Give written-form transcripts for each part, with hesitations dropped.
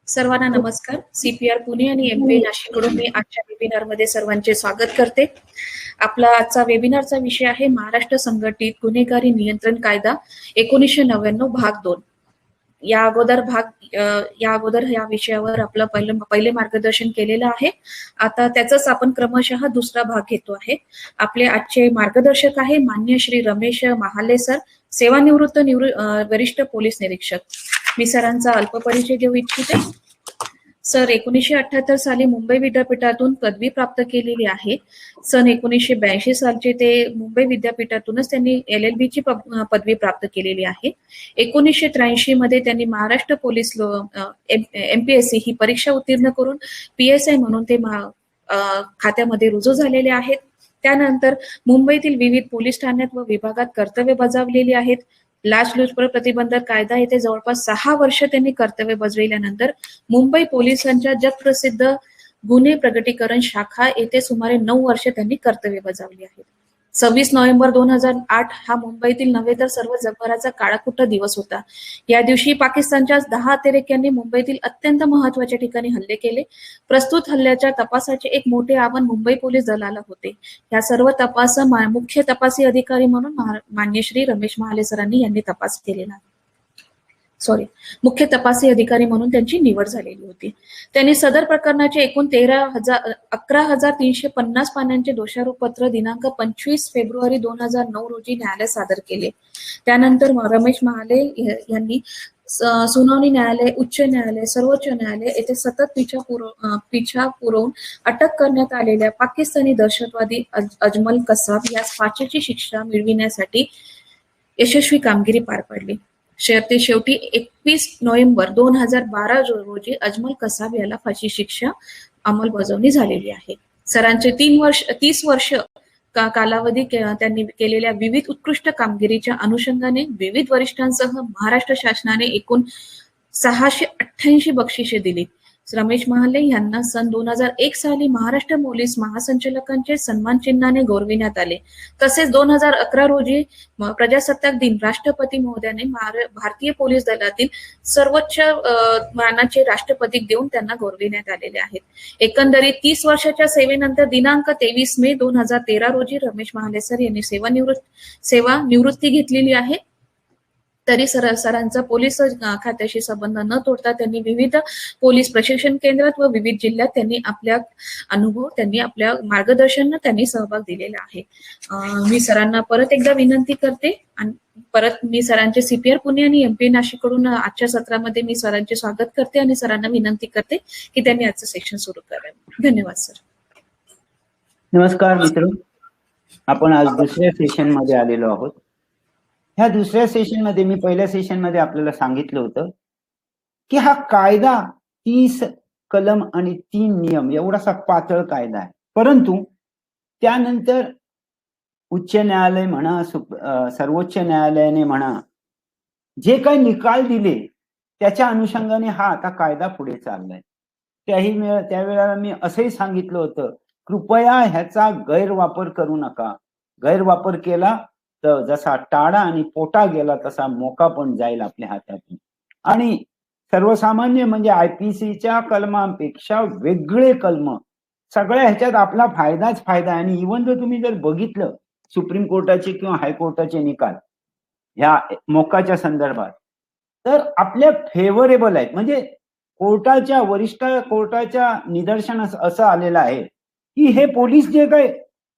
सर्वांना नमस्कार. CPR पुणे आणि MP नाशिककडून मी आजच्या वेबिनारमध्ये सर्वांचे स्वागत करते. आपला आजचा वेबिनारचा विषय आहे महाराष्ट्र संघटित गुन्हेगारी नियंत्रण कायदा 1999 भाग 2. या अगोदर या विषयावर आपलं पहिले मार्गदर्शन केलेलं आहे. आता त्याचाच आपण क्रमशः दुसरा भाग घेतो आहे. आपले आजचे मार्गदर्शक आहे माननीय श्री रमेश महाले सर, सेवानिवृत्त वरिष्ठ पोलीस निरीक्षक. मी सरांचा अल्प परिचय देऊ इच्छिते. सर 1978 साली मुंबई विद्यापीठातून पदवी प्राप्त केलेली आहे. सन 1982 सालचे ते मुंबई विद्यापीठातूनच त्यांनी LLB ची पदवी प्राप्त केलेली आहे. 1983 मध्ये त्यांनी महाराष्ट्र पोलीस MPSC ही परीक्षा उत्तीर्ण करून PSI म्हणून ते खात्यामध्ये रुजू झालेले आहेत. त्यानंतर मुंबईतील विविध पोलीस ठाण्यात व विभागात कर्तव्य बजावलेली आहेत. लाचलुचपत प्रतिबंधक कायदा येथे जवळपास 6 वर्ष त्यांनी कर्तव्य बजावल्यानंतर मुंबई पोलिसांच्या जगप्रसिद्ध गुन्हे प्रगटीकरण शाखा येथे सुमारे 9 वर्ष त्यांनी कर्तव्य बजावली आहेत. 26 नोव्हेंबर 2008 हा मुंबईतील नव्हे तर सर्व जगभराचा काळाकुट्ट दिवस होता. या दिवशी पाकिस्तानच्या 10 अतिरेक्यांनी मुंबईतील अत्यंत महत्वाच्या ठिकाणी हल्ले केले. प्रस्तुत हल्ल्याच्या तपासाचे एक मोठे आव्हान मुंबई पोलीस दलाला होते. या सर्व तपास मुख्य तपासी अधिकारी म्हणून माननीय श्री रमेश महाले सरांनी यांनी तपास केलेला. मुख्य तपासी अधिकारी म्हणून त्यांची निवड झालेली होती. त्यांनी सदर प्रकरणाचे एकूण 11,350 पानांचे दोषारोपपत्र दिनांक 25 फेब्रुवारी 2009 रोजी न्यायालयात सादर केले. त्यानंतर रमेश महाले यांनी सुनावणी न्यायालय, उच्च न्यायालय, सर्वोच्च न्यायालय येथे सतत पिछा पुरवून अटक करण्यात आलेल्या पाकिस्तानी दहशतवादी अजमल कसाब यास फाशीची शिक्षा मिळविण्यासाठी यशस्वी कामगिरी पार पाडली. शेवटी 21 नोव्हेंबर 2012 रोजी अजमल कसाब याला फाशी शिक्षा अंमलबजावणी झालेली आहे. सरांचे 30 वर्ष कालावधी त्यांनी केलेल्या विविध उत्कृष्ट कामगिरीच्या अनुषंगाने विविध वरिष्ठांसह महाराष्ट्र शासनाने एकूण 688 बक्षिसे दिली. रमेश महाले यांना सन 2001 साली महाराष्ट्र पोलीस महासंचालकांचे सन्मान चिन्हाने गौरविण्यात आले. तसेच 2011 रोजी प्रजासत्ताक दिन राष्ट्रपती महोदयाने भारतीय पोलीस दलातील सर्वोच्च मानाचे राष्ट्रपती देऊन त्यांना गौरविण्यात आलेले आहेत. एकंदरीत 30 वर्षाच्या सेवेनंतर दिनांक 23 मे 2013 रोजी रमेश महाले सर यांनी सेवानिवृत्ती घेतलेली आहे. तरी सरांचा पोलीस खात्याशी संबंध न तोडता त्यांनी विविध पोलीस प्रशिक्षण केंद्रात व विविध जिल्ह्यात त्यांनी आपल्या आपल्या मार्गदर्शन त्यांनी सहभाग दिलेला आहे. मी सरांना परत एकदा विनंती करते आणि परत मी सरांचे CPR पुणे आणि MP नाशिककडून आजच्या सत्रामध्ये मी सरांचे स्वागत करते आणि सरांना विनंती करते की त्यांनी आजचं सेशन सुरू करावं. धन्यवाद सर. नमस्कार मित्र, आपण आज दुसऱ्या सेशन मध्ये आलेलो आहोत. ह्या दुसऱ्या सेशन मध्ये मी पहिल्या सेशन मध्ये आपल्याला सांगितलं होतं की हा कायदा 30 कलम आणि 3 नियम एवढासा पातळ कायदा आहे. परंतु त्यानंतर उच्च न्यायालय म्हणा, सर्वोच्च न्यायालयाने म्हणा, जे काही निकाल दिले त्याच्या अनुषंगाने हा आता कायदा पुढे चाललाय. त्यावेळेला मी असंही सांगितलं होतं, कृपया ह्याचा गैरवापर करू नका. गैरवापर केला तर जसा टाळा आणि पोटा गेला तसा मोका पण जाईल आपल्या हातातून. आणि सर्वसामान्य म्हणजे IPCच्या कलमांपेक्षा वेगळे कलम, सगळ्या ह्याच्यात आपला फायदाच फायदा आहे. आणि इव्हन जर तुम्ही सुप्रीम कोर्टाचे किंवा हायकोर्टाचे निकाल ह्या मोकाच्या संदर्भात तर आपल्या फेवरेबल आहेत. म्हणजे वरिष्ठ कोर्टाच्या निदर्शनास असं आलेलं आहे की हे पोलीस जे काही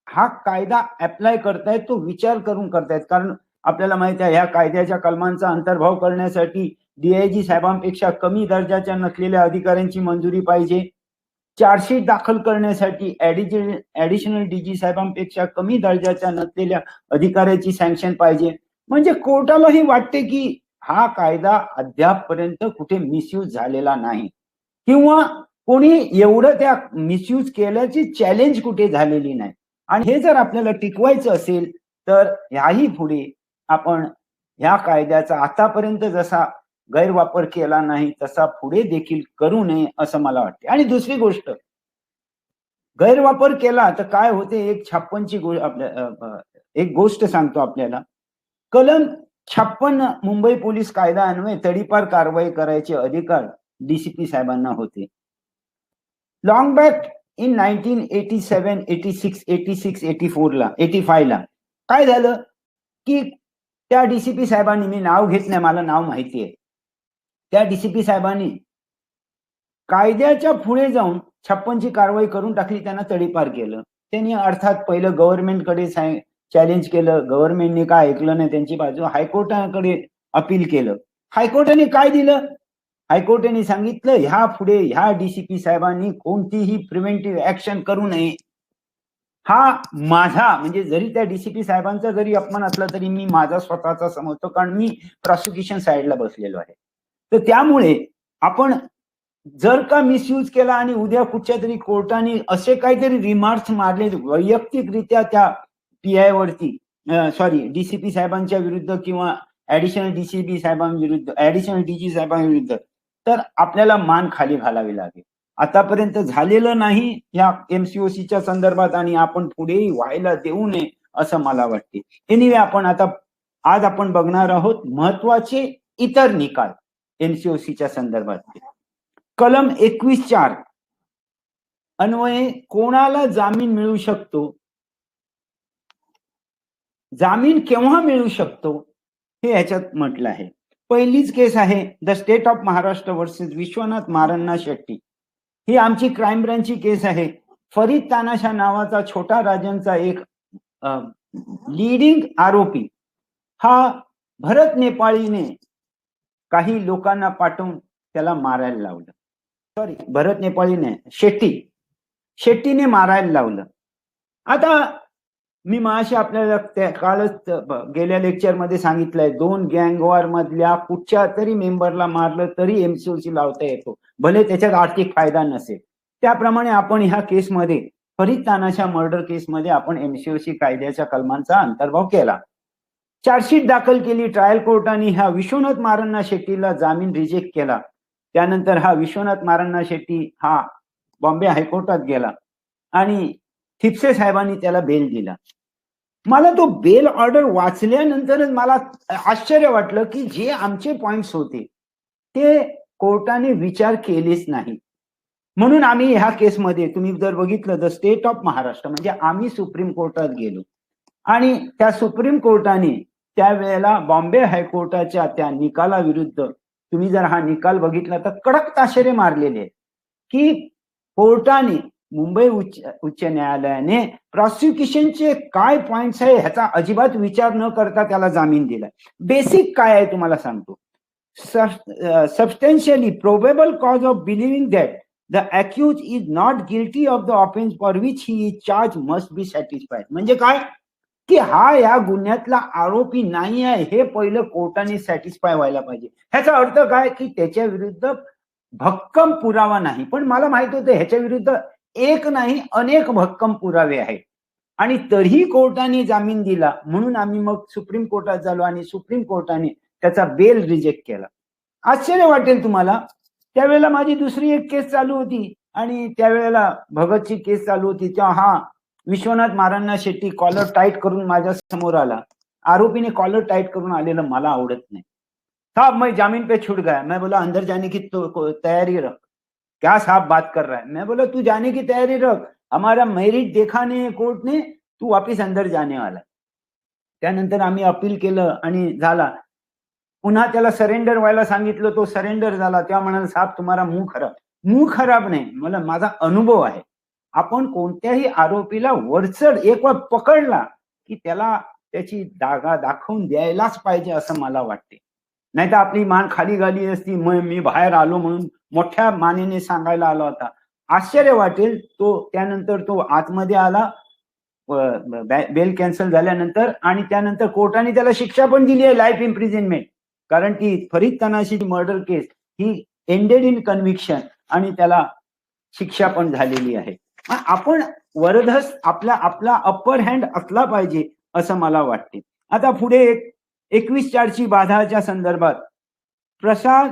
हा कायदा अप्लाय करतायत तो विचार करून करतायत. कारण आपल्याला माहिती आहे ह्या कायद्याच्या कलमांचा अंतर्भाव करण्यासाठी DIG साहेबांपेक्षा कमी दर्जाच्या नसलेल्या अधिकाऱ्यांची मंजुरी पाहिजे. चार्जशीट दाखल करण्यासाठी ऍडिशनल DG साहेबांपेक्षा कमी दर्जाच्या नसलेल्या अधिकाऱ्याची सँक्शन पाहिजे. म्हणजे कोर्टालाही वाटते की हा कायदा अद्यापपर्यंत कुठे मिसयूज झालेला नाही किंवा कोणी एवढं त्या मिसयूज केल्याची चॅलेंज कुठे झालेली नाही. आणि हे जर आपल्याला टिकवायचं असेल तर ह्याही पुढे आपण ह्या कायद्याचा आतापर्यंत जसा गैरवापर केला नाही तसा पुढे देखील करू नये असं मला वाटते. आणि दुसरी गोष्ट, गैरवापर केला तर काय होते, एक 56 गोष्ट सांगतो आपल्याला. कलम 56 मुंबई पोलीस कायदा अन्वये तडीपार कारवाई करायचे अधिकार डीसीपी साहेबांना होते. लॉंग बॅक इन 1987, 86, 86, 84ला 85ला काय झालं की त्या डीसीपी साहेबांनी, मी नाव घेत नाही, मला नाव माहिती आहे, त्या डीसीपी साहेबांनी कायद्याच्या पुढे जाऊन 56ची कारवाई करून टाकली, त्यांना तडीपार केलं. त्यांनी अर्थात पहिलं गव्हर्नमेंटकडे चॅलेंज केलं, गव्हर्नमेंटने काय ऐकलं नाही त्यांची बाजू, हायकोर्टाकडे अपील केलं. हायकोर्टाने काय दिलं? हायकोर्टाने सांगितलं ह्या पुढे ह्या डीसीपी साहेबांनी कोणतीही प्रिव्हेंटिव्ह ऍक्शन करू नये. हा माझा, म्हणजे जरी त्या डीसीपी साहेबांचा जरी अपमान असला तरी मी माझा स्वतःचा समजतो, कारण मी प्रॉसिक्युशन साइडला बसलेलो आहे. तर त्यामुळे आपण जर का मिसयूज केला आणि उद्या कुठच्या तरी कोर्टाने असे काहीतरी रिमार्क्स मारले वैयक्तिकरित्या त्या पीआय वरती, सॉरी डीसीपी साहेबांच्या विरुद्ध किंवा ऍडिशनल डीसीपी साहेबांविरुद्ध, ऍडिशनल डीजी साहेबांविरुद्ध, तर आपल्याला मान खाली घालावी लागेल. आतापर्यंत झालेलं नाही या एमसीओसीच्या संदर्भात आणि आपण पुढेही व्हायला देऊ नये असं मला वाटते. एनिवे आपण आता आज आपण बघणार आहोत महत्वाचे इतर निकाल एमसीओसीच्या संदर्भात. कलम 21(4) अन्वये कोणाला जामीन मिळू शकतो, जामीन केव्हा मिळू शकतो हे याच्यात म्हटलं आहे. पहिलीच केस आहे the state of Maharashtra versus Vishwanath Maranna Shetty. ही आमची क्राईम ब्रांचची केस आहे. फरीद तानाशा नावाचा छोटा राजनचा एक लीडिंग आरोपी हा भरत नेपाळीने काही लोकांना पाठवून त्याला मारायला लावलं. सॉरी, भरत नेपाळीने, शेट्टीने मारायला लावलं. आता मी माशी आपल्याला त्या कालच गेल्या लेक्चर मध्ये सांगितलंय, 2 गँगवॉर मधल्या कुठच्या तरी मेंबरला मारलं तरी एमसीओसी लावता येतो, भले त्याच्यात आर्थिक फायदा नसेल. त्याप्रमाणे आपण ह्या केसमध्ये फरीद तानाशा मर्डर केसमध्ये आपण एमसीओसी कायद्याच्या कलमांचा अंतर्भाव केला. चार्जशीट दाखल केली ट्रायल कोर्टाने. ह्या विश्वनाथ मारण्णा शेट्टीला जामीन रिजेक्ट केला. त्यानंतर हा विश्वनाथ मारण्णा शेट्टी हा बॉम्बे हायकोर्टात गेला आणि थिपसे साहेबांनी त्याला बेल दिला. मला तो बेल ऑर्डर वाचल्यानंतरच मला आश्चर्य वाटलं की जे आमचे पॉइंट्स होते ते कोर्टाने विचार केलेच नाही. म्हणून आम्ही ह्या केसमध्ये, तुम्ही जर बघितलं द स्टेट ऑफ महाराष्ट्र, म्हणजे आम्ही सुप्रीम कोर्टात गेलो आणि त्या सुप्रीम कोर्टाने त्यावेळेला बॉम्बे हायकोर्टाच्या त्या निकालाविरुद्ध, तुम्ही जर हा निकाल बघितला तर कडक ताशेरे मारलेले आहेत की कोर्टाने, मुंबई उच्च न्यायालयाने प्रॉसिक्युशनचे काय पॉइंट्स आहे ह्याचा अजिबात विचार न करता त्याला जामीन दिला. बेसिक काय आहे तुम्हाला सांगतो. Substantially probable cause of believing that the accused is not guilty of the offence for which he is charge must be satisfied. म्हणजे काय की हा या गुन्ह्यातला आरोपी नाही आहे हे पहिलं कोर्टाने सॅटिस्फाय व्हायला पाहिजे. ह्याचा अर्थ काय की त्याच्या विरुद्ध भक्कम पुरावा नाही. पण मला माहित होतं ह्याच्या विरुद्ध एक नाही अनेक भक्कम पुरावे आहेत आणि तरीही कोर्टाने जामीन दिला. म्हणून आम्ही मग सुप्रीम कोर्टात झालो आणि सुप्रीम कोर्टाने त्याचा बेल रिजेक्ट केला. आश्चर्य वाटेल तुम्हाला, त्यावेळेला माझी दुसरी एक केस चालू होती आणि त्यावेळेला भगतची केस चालू होती. तेव्हा हा विश्वनाथ मारण्णा शेट्टी कॉलर टाईट करून माझ्या समोर आला. आरोपीने कॉलर टाईट करून आलेलं मला आवडत नाही. साहब मैं जामीन पे छूट गया. मैं बोला अंदर जाने की तो तैयारी रख. क्या साहब बात कर रहा है? मैं बोला तू जाने की तैयारी रख, हमारा मेरिट देखा नहीं कोर्ट ने, तू वापिस अंदर जाने वाला. त्यानंतर आम्ही अपील केलं आणि झाला. पुन्हा त्याला सरेंडर व्हायला सांगितलं, तो सरेंडर झाला. तेव्हा म्हणाला साहब तुम्हाला मुंह खराब. मुंह खराब नाही, मला माझा अनुभव आहे. आपण कोणत्याही आरोपीला वरचढ एक वेळ पकडला की त्याला त्याची जागा दाखवून द्यायलाच पाहिजे असं मला वाटते. नाही तर आपली मान खाली घाली असती, मी बाहेर आलो म्हणून मोठ्या मानेने सांगायला आला होता. आश्चर्य वाटेल तो त्यानंतर तो आतमध्ये आला बेल कॅन्सल झाल्यानंतर आणि त्यानंतर कोर्टाने त्याला शिक्षा पण दिली आहे, लाईफ इम्प्रिझनमेंट. कारण ती फरीद तानाशीची मर्डर केस ही एंडेड इन कन्व्हिक्शन आणि त्याला शिक्षा पण झालेली आहे. आपण वरदहस्त आपला अप्पर हँड असला पाहिजे असं मला वाटते. आता पुढे 21(4) बाधाच्या संदर्भात प्रसाद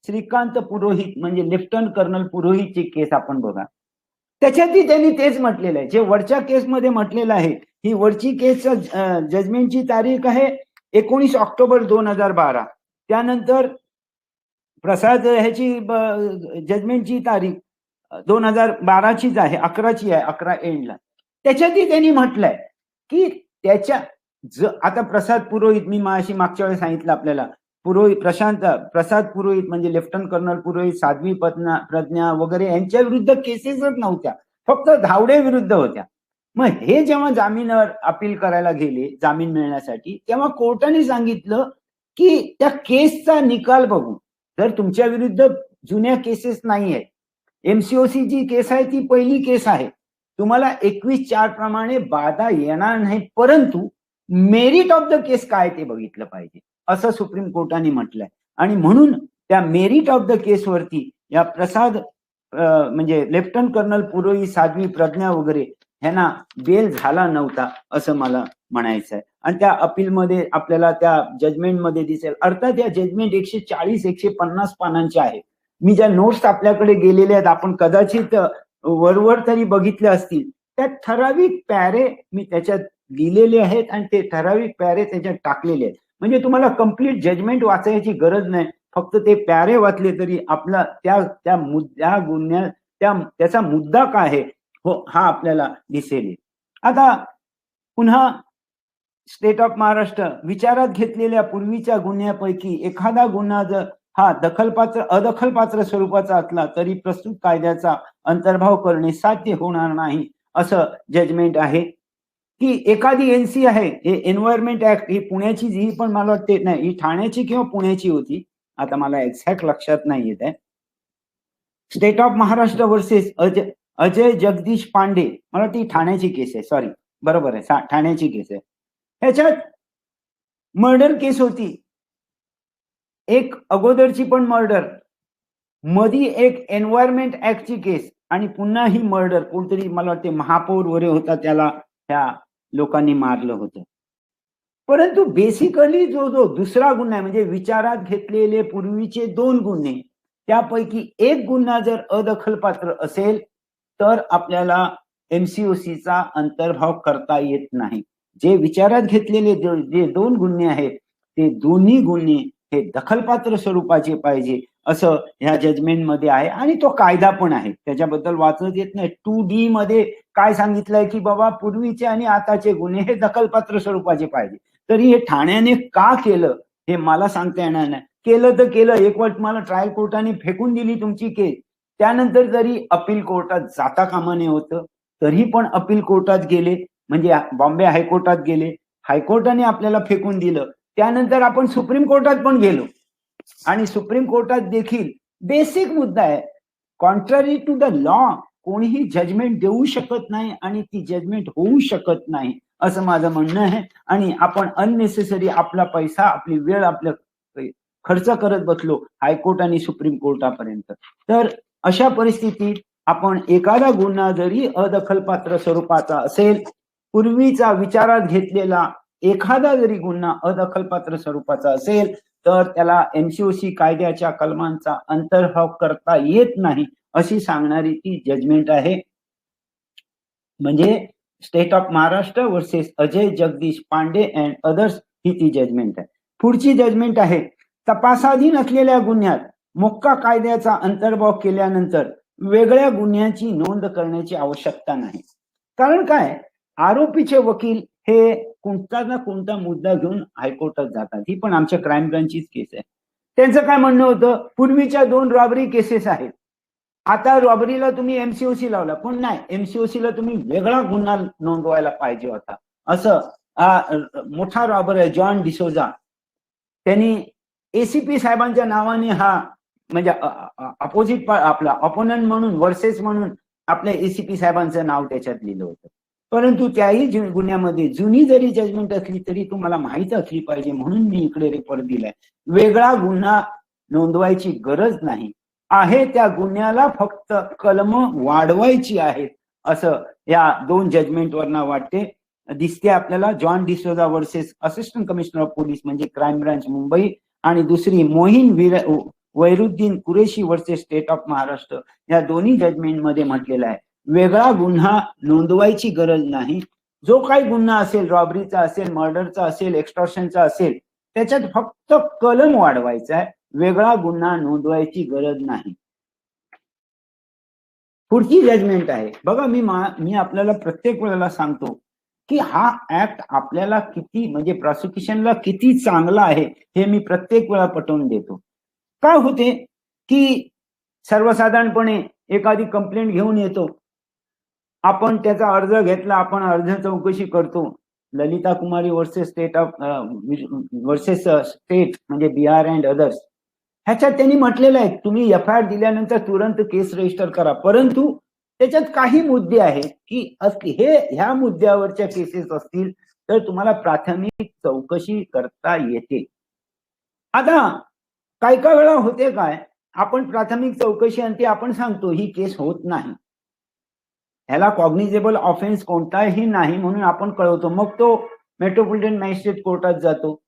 श्रीकांत पुरोहित म्हणजे लेफ्टनंट कर्नल पुरोहितची केस आपण बघा. त्याच्यातही त्यांनी तेच म्हटलेलं आहे जे वरच्या केसमध्ये म्हटलेलं आहे. ही वरची केस जजमेंटची तारीख आहे 19 ऑक्टोबर 2012. त्यानंतर प्रसाद ह्याची जजमेंटची तारीख 2012चीच आहे, 11ची आहे, 11 एंडला. त्याच्यातही त्यांनी म्हटलंय की त्याच्या आता प्रसाद पुरोहित, मी माशी मागच्या वेळेस सांगितलं आपल्याला, प्रसाद पुरोहित म्हणजे लेफ्टनंट कर्नल पुरोहित, साध्वी प्रज्ञा वगैरे यांच्या विरुद्ध केसेसच नव्हत्या, फक्त धावडे विरुद्ध होत्या. मग हे जेव्हा जामीनावर अपील करायला गेले जामीन मिळण्यासाठी, तेव्हा कोर्टाने सांगितलं की त्या केसचा निकाल बघू, जर तुमच्या विरुद्ध जुन्या केसेस नाही आहेत, एमसीओसी जी केस आहे ती पहिली केस आहे, तुम्हाला 21(4) प्रमाणे बाधा येणार नाही, परंतु मेरिट ऑफ द केस काय ते बघितलं पाहिजे, असं सुप्रीम कोर्टाने म्हटलंय. आणि म्हणून त्या मेरिट ऑफ द केस वरती या प्रसाद म्हणजे लेफ्टनंट कर्नल पुरोहित, साध्वी प्रज्ञा वगैरे ह्यांना बेल झाला नव्हता असं मला म्हणायचं आहे. आणि त्या अपीलमध्ये आपल्याला त्या जजमेंटमध्ये दिसेल, अर्थात या जजमेंट 140-150 पानांचे आहे. मी ज्या नोट्स आपल्याकडे गेलेले आहेत, आपण कदाचित वरवर तरी बघितले असतील, त्या ठराविक पॅरे मी त्याच्यात लिहिलेले आहेत आणि ते ठराविक पॅरे त्याच्यात टाकलेले आहेत. म्हणजे तुम्हाला कम्प्लीट जजमेंट वाचायची गरज नाही, फक्त ते पॅरे वाचले तरी आपला त्या गुन्ह्यात त्याचा मुद्दा काय आहे हो हा आपल्याला दिसेल. आता पुन्हा स्टेट ऑफ महाराष्ट्र विचारात घेतलेल्या पूर्वीच्या गुन्ह्यापैकी एखादा गुन्हा जर हा अदखलपात्र स्वरूपाचा असला तरी प्रस्तुत कायद्याचा अंतर्भाव करणे साध्य होणार नाही असं जजमेंट आहे. की एखादी एनसी आहे, हे एन्व्हायरमेंट ऍक्ट, ही पुण्याची, ही पण मला वाटते नाही ही ठाण्याची किंवा पुण्याची होती, आता मला एक्झॅक्ट लक्षात नाही येत आहे. State of Maharashtra versus Ajay Jagdish Pandey, मला वाटते ठाण्याची केस आहे, सॉरी बरोबर आहे, ठाण्याची केस आहे. ह्याच्यात मर्डर केस होती, एक अगोदरची पण मर्डर, मधी एक एन्व्हायरमेंट ऍक्टची केस आणि पुन्हा ही मर्डर, कोणतरी मला वाटते महापौर वगैरे होता, त्याला ह्या लोकांनी मारलं होतं. परंतु बेसिकली जो दुसरा गुन्हा आहे म्हणजे विचारात घेतलेले पूर्वीचे 2 गुन्हे, त्यापैकी एक गुन्हा जर अदखलपात्र असेल तर आपल्याला एमसीओसीचा अंतर्भाव करता येत नाही. जे विचारात घेतलेले जे 2 गुन्हे आहेत ते दोन्ही गुन्हे हे दखलपात्र स्वरूपाचे पाहिजे असं ह्या जजमेंट मध्ये आहे. आणि तो कायदा पण आहे, त्याच्याबद्दल वाचत येत नाही. 2D मध्ये काय सांगितलंय की बाबा पूर्वीचे आणि आताचे गुन्हे हे दखलपात्र स्वरूपाचे पाहिजे. तरी हे ठाण्याने का केलं हे मला सांगता येणार नाही. केलं तर केलं, एक वेळ तुम्हाला ट्रायल कोर्टाने फेकून दिली तुमची केस, त्यानंतर जरी अपील कोर्टात जाता कामा नये होतं, तरी पण अपील कोर्टात गेले, म्हणजे बॉम्बे हायकोर्टात गेले, हायकोर्टाने आपल्याला फेकून दिलं, त्यानंतर आपण सुप्रीम कोर्टात पण गेलो आणि सुप्रीम कोर्टात देखील बेसिक मुद्दा आहे, कॉन्ट्ररी टू द लॉ कोणीही जजमेंट देऊ शकत नाही आणि ती जजमेंट होऊ शकत नाही असं माझं म्हणणं आहे. आणि आपण अननेसेसरी आपला पैसा, आपली वेळ, आपलं खर्च करत बसलो हायकोर्ट आणि सुप्रीम कोर्टापर्यंत. तर अशा परिस्थितीत आपण एखादा गुन्हा जरी अदखलपात्र स्वरूपाचा असेल, पूर्वीचा विचारात घेतलेला एखादा जरी गुन्हा अदखलपात्र स्वरूपाचा असेल तर त्याला एमसीओसी कायद्याच्या कलमांचा अंतर्भाव करता येत नाही अशी सांगणारी ती जजमेंट आहे. म्हणजे state of Maharashtra versus Ajay Jagdish Pandey and others ही ती जजमेंट आहे. पुढची जजमेंट आहे, तपासाधीन असलेल्या गुन्ह्यात मोक्का कायद्याचा अंतर्भाव केल्यानंतर वेगळ्या गुन्ह्याची नोंद करण्याची आवश्यकता नाही. कारण काय, आरोपीचे वकील हे कोणता ना कोणता मुद्दा घेऊन हायकोर्टात जातात. ही पण आमच्या क्राईम ब्रांचचीच केस आहे. त्यांचं काय म्हणणं होतं, पूर्वीच्या 2 रॉबरी केसेस आहेत, आता रॉबरीला तुम्ही एमसीओसी लावला, पण नाही, एमसीओसीला तुम्ही वेगळा गुन्हा नोंदवायला पाहिजे होता. असं मोठा रॉबर आहे जॉन डिसोजा, त्यांनी एसीपी साहेबांच्या नावाने हा म्हणजे अपोजिट आपला ऑपोनंट म्हणून, वर्सेस म्हणून आपल्या एसीपी साहेबांचं नाव त्याच्यात लिहिलं होतं. परंतु त्याही गुन्ह्यामध्ये जुनी जरी जजमेंट असली तरी तुम्हाला माहित असली पाहिजे, म्हणून मी इकडे रेफर दिलाय. वेगळा गुन्हा नोंदवायची गरज नाही आहे, त्या गुन्ह्याला फक्त कलम वाढवायची आहेत असं या 2 जजमेंटवरनं वाटते, दिसते आपल्याला. John D'Souza versus assistant commissioner of police म्हणजे क्राईम ब्रांच मुंबई, आणि दुसरी Mohin Vairuddin Qureshi versus state of Maharashtra, या दोन्ही जजमेंट मध्ये म्हटलेलं आहे वेगळा गुन्हा नोंदवायची गरज नाही. जो काही गुन्हा असेल, रॉबरीचा असेल, मर्डरचा असेल, एक्स्टॉर्शनचा असेल, त्याच्यात फक्त कलम वाढवायचा आहे वेगळा गुन्हा नोंदवायची गरज नाही. पुढची जजमेंट आहे बघा, मी आपल्याला प्रत्येक वेळेला सांगतो की हा ऍक्ट आपल्याला किती म्हणजे प्रॉसिक्युशनला किती चांगला आहे हे मी प्रत्येक वेळा पटवून देतो. काय होते की सर्वसाधारणपणे एखादी कंप्लेंट घेऊन येतो, आपण त्याचा अर्ज घेतला, आपण अर्ज चौकशी करतो. ललिता कुमारी वर्सेस स्टेट म्हणजे बिहार अँड अदर्स, ह्याच्यात त्यांनी म्हटलेलं आहे तुम्ही FIR दिल्यानंतर तुरंत केस रजिस्टर करा. परंतु त्याच्यात काही मुद्दे आहेत की ह्या मुद्द्यावरच्या केसेस असतील तर तुम्हाला प्राथमिक चौकशी करता येते. आता काही वेळा होते काय, आपण प्राथमिक चौकशी आणि आपण सांगतो ही केस होत नाही, ह्याला कॉग्निजेबल ऑफेन्स कोणताही नाही म्हणून आपण कळवतो. मग तो मेट्रोपॉलिटन मॅजिस्ट्रेट कोर्टात जातो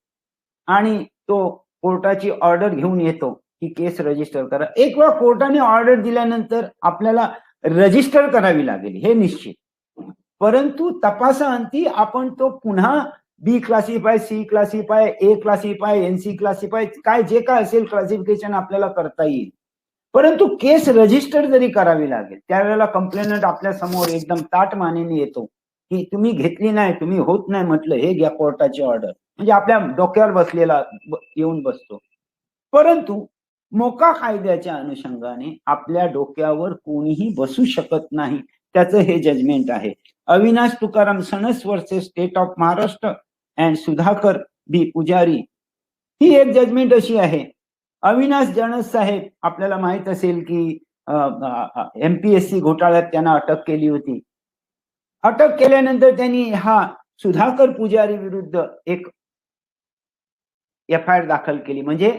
आणि तो कोर्टाची ऑर्डर घेऊन येतो की केस रजिस्टर करा. एक वेळा कोर्टाने ऑर्डर दिल्यानंतर आपल्याला रजिस्टर करावी लागेल हे निश्चित, परंतु तपासाअंती आपण तो पुन्हा B classify, C classify, A classify, NC classify, काय जे काय असेल क्लासिफिकेशन आपल्याला करता येईल. परंतु केस रजिस्टर जरी करावी लागेल त्यावेळेला कंप्लेनंट आपल्या समोर एकदम ताठ मानेने येतो की तुम्ही घेतली नाही, तुम्ही होत नाही म्हटलं, हे घ्या कोर्टाची ऑर्डर, म्हणजे आपल्या डोक्यावर बसलेला येऊन बसतो. परंतु मोका कायद्याच्या अनुषंगाने आपल्या डोक्यावर कोणीही बसू शकत नाही, त्याचं हे जजमेंट आहे. Avinash Tukaram Sanas versus state of Maharashtra and Sudhakar B पुजारी, ही एक जजमेंट अशी आहे. अविनाश जणस साहेब आपल्याला माहित असेल की MPSC घोटाळ्यात त्यांना अटक केली होती. अटक केल्यानंतर त्यांनी हा सुधाकर पुजारी विरुद्ध एक FIR दाखल केली, म्हणजे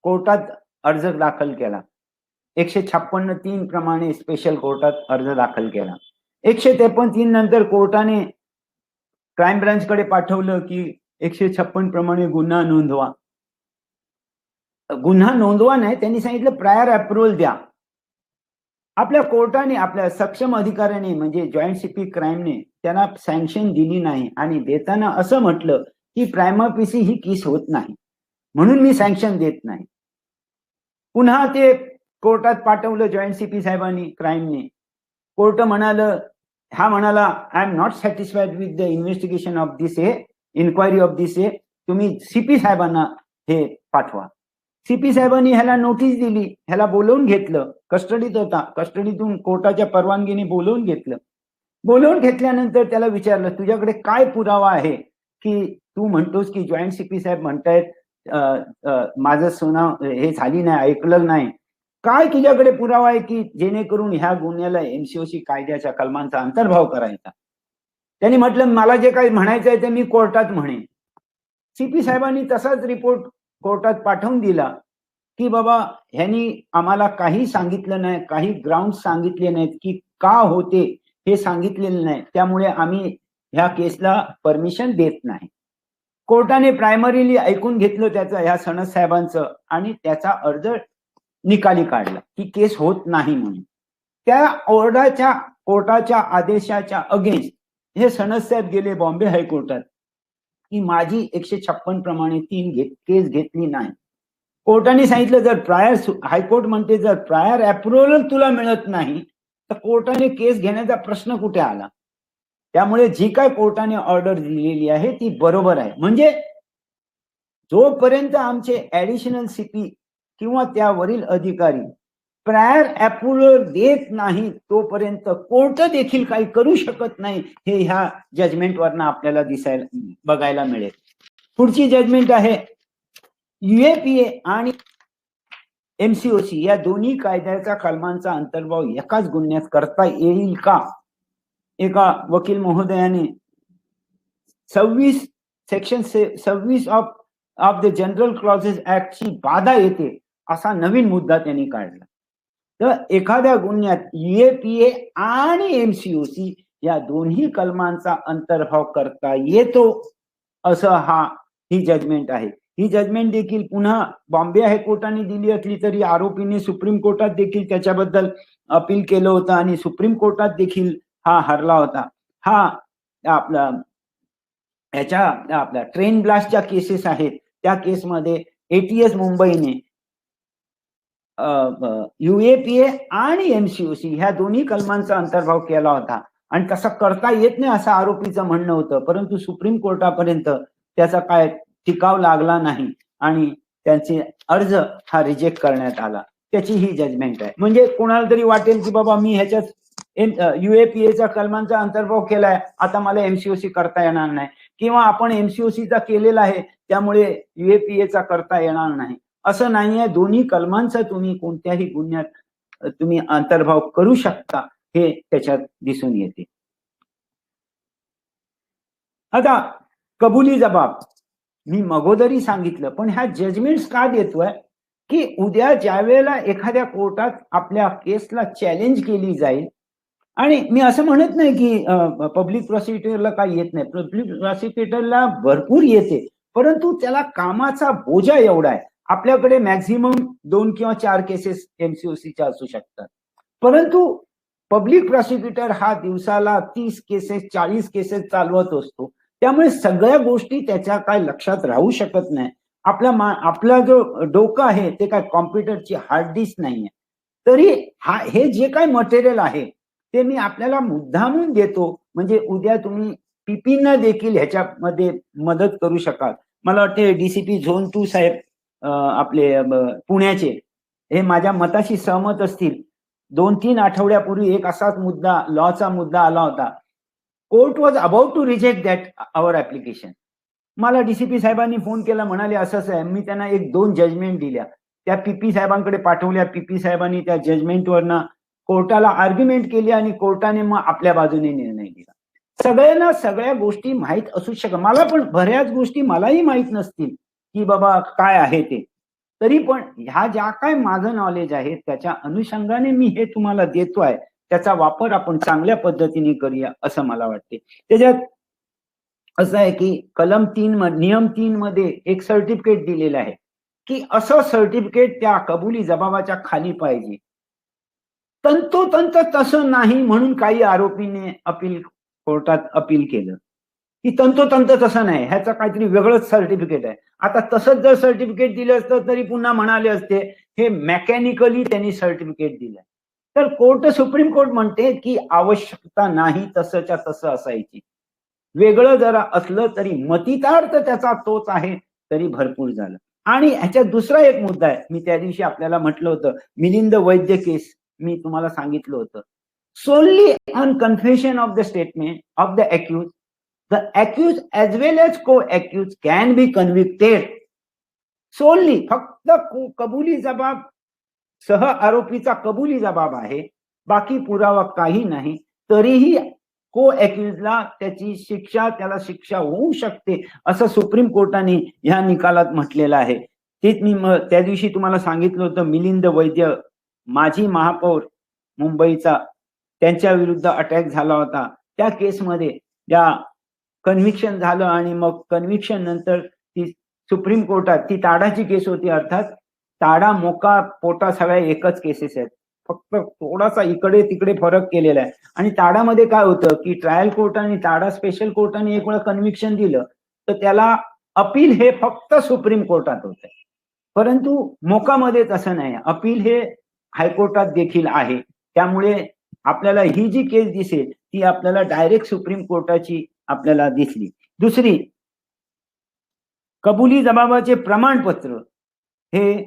कोर्टात अर्ज दाखल केला. 156(3) प्रमाणे स्पेशल कोर्टात अर्ज दाखल केला. 153 नंतर कोर्टाने क्राईम ब्रांचकडे पाठवलं की 156 प्रमाणे गुन्हा नोंदवा. गुन्हा नोंदवा नाही, त्यांनी सांगितलं प्रायर अप्रुव्हल द्या. आपल्या कोर्टाने आपल्या सक्षम अधिकाऱ्याने म्हणजे जॉईंट CP क्राईमने त्यांना सँक्शन दिली नाही आणि देताना असं म्हटलं की प्रायमा फेसी ही केस होत नाही म्हणून मी सँक्शन देत नाही. पुन्हा ते कोर्टात पाठवलं जॉईंट CP साहेबांनी क्राईमने. कोर्ट म्हणाला I am not satisfied with the investigation of this inquiry of this तुम्ही CP साहेबांना हे पाठवा. CP साहेबांनी ह्याला नोटीस दिली, ह्याला बोलवून घेतलं, कस्टडीत होता, कस्टडीतून कोर्टाच्या परवानगीने बोलवून घेतलं. बोलवून घेतल्यानंतर त्याला विचारलं तुझ्याकडे काय पुरावा आहे की तू म्हणतोस की जॉईंट CP साहेब म्हणतायत माझं सुनाव हे झाली नाही, ऐकलं नाही, काय तुझ्याकडे पुरावा आहे की जेणेकरून ह्या गुन्ह्याला MCOC कायद्याच्या कलमांचा अंतर्भाव करायचा. त्यांनी म्हटलं मला जे काही म्हणायचं आहे ते मी कोर्टात म्हणेन. CP साहेबांनी तसाच रिपोर्ट कोर्टात पाठवून दिला की बाबा ह्यांनी आम्हाला काही सांगितलं नाही, काही ग्राउंड सांगितले नाहीत की का होते हे सांगितलेलं नाही, त्यामुळे आम्ही ह्या केसला परमिशन देत नाही. कोर्टाने प्रायमरीली ऐकून घेतलं त्याचं ह्या सणस साहेबांचं आणि त्याचा अर्ज निकाली काढला की केस होत नाही म्हणून. त्या कोर्टाच्या आदेशाच्या अगेन्स्ट हे सणस साहेब गेले बॉम्बे हायकोर्टात की माझी 156 प्रमाणे 3 केस घेतली नाही. कोर्टाने सांगितलं जर हायकोर्ट म्हणते जर प्रायर अप्रुव्हल तुला मिळत नाही तर कोर्टाने केस घेण्याचा प्रश्न कुठे आला. त्यामुळे जी काय कोर्टाने ऑर्डर दिलेली आहे ती बरोबर आहे. म्हणजे जोपर्यंत आमचे ऍडिशनल CP किंवा त्यावरील अधिकारी प्रायर अप्रुव्हल देत नाही तोपर्यंत कोर्ट देखील काही करू शकत नाही, हे ह्या जजमेंट वरनं आपल्याला बघायला मिळेल. पुढची जजमेंट आहे UAPA आणि MCOC या दोन्ही कायद्याच्या कलमांचा अंतर्भाव एकाच गुन्ह्यात करता येईल का. एका वकील महोदयाने 26 of the general clauses act ची बाधा येते असा नवीन मुद्दा त्यांनी काढला. तर एखाद्या गुन्ह्यात UAPA आणि MCOC या दोन्ही कलमांचा अंतर्भाव करता येतो असं ही जजमेंट आहे. ही जजमेंट देखील पुन्हा बॉम्बे हायकोर्टाने दिली असली तरी आरोपीने सुप्रीम कोर्टात देखील त्याच्याबद्दल अपील केलं होतं आणि सुप्रीम कोर्टात देखील हा हरला होता. हा आपल्या ट्रेन ब्लास्टच्या केसेस आहेत, त्या केसमध्ये ATS मुंबईने UAPA आणि MCOC ह्या दोन्ही कलमांचा अंतर्भाव केला होता आणि तसं करता येत नाही असं आरोपीचं म्हणणं होतं, परंतु सुप्रीम कोर्टापर्यंत त्याचा काय टिकाव लागला नाही आणि त्यांचे अर्ज हा रिजेक्ट करण्यात आला. त्याची ही जजमेंट आहे. म्हणजे कोणाला तरी वाटेल की बाबा मी ह्याच्यात UAPAचा कलमांचा अंतर्भाव केलाय, आता मला MCOC करता येणार नाही, किंवा आपण MCOCचा केलेला आहे त्यामुळे UAPAचा करता येणार नाही, असं नाहीये. दोन्ही कलमांचा तुम्ही कोणत्याही गुन्ह्यात तुम्ही अंतर्भाव करू शकता हे त्याच्यात दिसून येते. आता कबुली जबाब मी मगोदरी सांगितलं, पण ह्या जजमेंट्स का देतोय की उद्या ज्या वेळेला एखाद्या कोर्टात आपल्या केसला चॅलेंज केली जाईल, आणि मी असं म्हणत नाही की पब्लिक प्रॉसिक्युटरला काही येत नाही, पब्लिक प्रॉसिक्युटरला भरपूर येते, परंतु त्याला कामाचा बोजा एवढा आहे. आपल्याकडे मॅक्झिमम 2 किंवा 4 केसेस MCOCच्या असू शकतात, परंतु पब्लिक प्रॉसिक्युटर हा दिवसाला 30 केसेस 40 केसेस चालवत असतो, त्यामुळे सगळ्या गोष्टी त्याच्या काय लक्षात राहू शकत नाही. आपला जो डोकं आहे ते काय कॉम्प्युटरची हार्ड डिस्क नाहीये. तरी हे जे काय मटेरियल आहे ते मी आपल्याला मुद्दामून देतो, म्हणजे उद्या तुम्ही पीपींना देखील ह्याच्यामध्ये मदत करू शकाल. मला वाटते DCP झोन 2 साहेब आपले पुण्याचे हे माझ्या मताशी सहमत असतील. 2-3 आठवड्यापूर्वी एक असाच मुद्दा, लॉचा मुद्दा आला होता. Court was about to reject that our application. मला DCP साहेबांनी फोन केला, म्हणाले असंच आहे. मी त्यांना 1-2 जजमेंट दिल्या, त्या PP साहेबांकडे पाठवल्या. PP साहेबांनी त्या जजमेंटवरनं कोर्टाला आर्ग्युमेंट केली आणि कोर्टाने मग आपल्या बाजूने निर्णय दिला. सगळ्यांना सगळ्या गोष्टी माहीत असू शकतात. मला पण बऱ्याच गोष्टी मलाही माहीत नसतील की बाबा काय आहे ते, तरी पण ह्या ज्या काय माझं नॉलेज आहे त्याच्या अनुषंगाने मी हे तुम्हाला देतोय, त्याचा वापर आपण चांगल्या पद्धतीने करूया असं मला वाटते. त्याच्यात असं आहे की कलम 3 नियम 3 मध्ये एक सर्टिफिकेट दिलेलं आहे की असं सर्टिफिकेट त्या कबुली जबाबाच्या खाली पाहिजे. तंतोतंत तसं नाही म्हणून काही आरोपीने कोर्टात अपील केलं की तंतोतंत तसं नाही, ह्याचं काहीतरी वेगळंच सर्टिफिकेट आहे. आता तसंच जर सर्टिफिकेट दिलं असतं तरी पुन्हा म्हणाले असते हे मेकॅनिकली त्यांनी सर्टिफिकेट दिलंय. तर सुप्रीम कोर्ट म्हणते की आवश्यकता नाही तसंच्या तसं असायची. वेगळं जरा असलं तरी मतितार्थ त्याचा तोच आहे तरी भरपूर झालं. आणि ह्याच्यात दुसरा एक मुद्दा आहे. मी त्या दिवशी आपल्याला म्हटलं होतं मिलिंद वैद्य केस मी तुम्हाला सांगितलं होतं. solely on confession of the statement of the accused as well as co-accused can be convicted. solely फक्त कबुली जबाब, सह आरोपीचा कबुली जबाब आहे, बाकी पुरावा काही नाही, तरीही को-अॅक्युजला त्याला शिक्षा होऊ शकते असं सुप्रीम कोर्टाने ह्या निकालात म्हटलेलं आहे. तेच मी त्या दिवशी तुम्हाला सांगितलं होतं. मिलिंद वैद्य माजी महापौर मुंबईचा, त्यांच्या विरुद्ध अटॅक झाला होता. त्या केसमध्ये ज्या कन्व्हिक्शन झालं आणि मग कन्व्हिक्शन नंतर ती सुप्रीम कोर्टात, ती ताडाची केस होती, अर्थात ताडा मोका पोटा सगळ्या एकच केसेस आहेत, फक्त थोडासा इकडे तिकडे फरक केलेला आहे. आणि ताडामध्ये काय होतं की ट्रायल कोर्ट आणि ताडा स्पेशल कोर्टाने एक वेळा कन्व्हिक्शन दिलं तर त्याला अपील हे फक्त सुप्रीम कोर्टात होत, परंतु मोकामध्ये तसं नाही. अपील हे हायकोर्टात देखील आहे. त्यामुळे आपल्याला ही जी केस दिसेल ती आपल्याला डायरेक्ट सुप्रीम कोर्टाची आपल्याला दिसली. दुसरी, कबुली जबाबाचे प्रमाणपत्र हे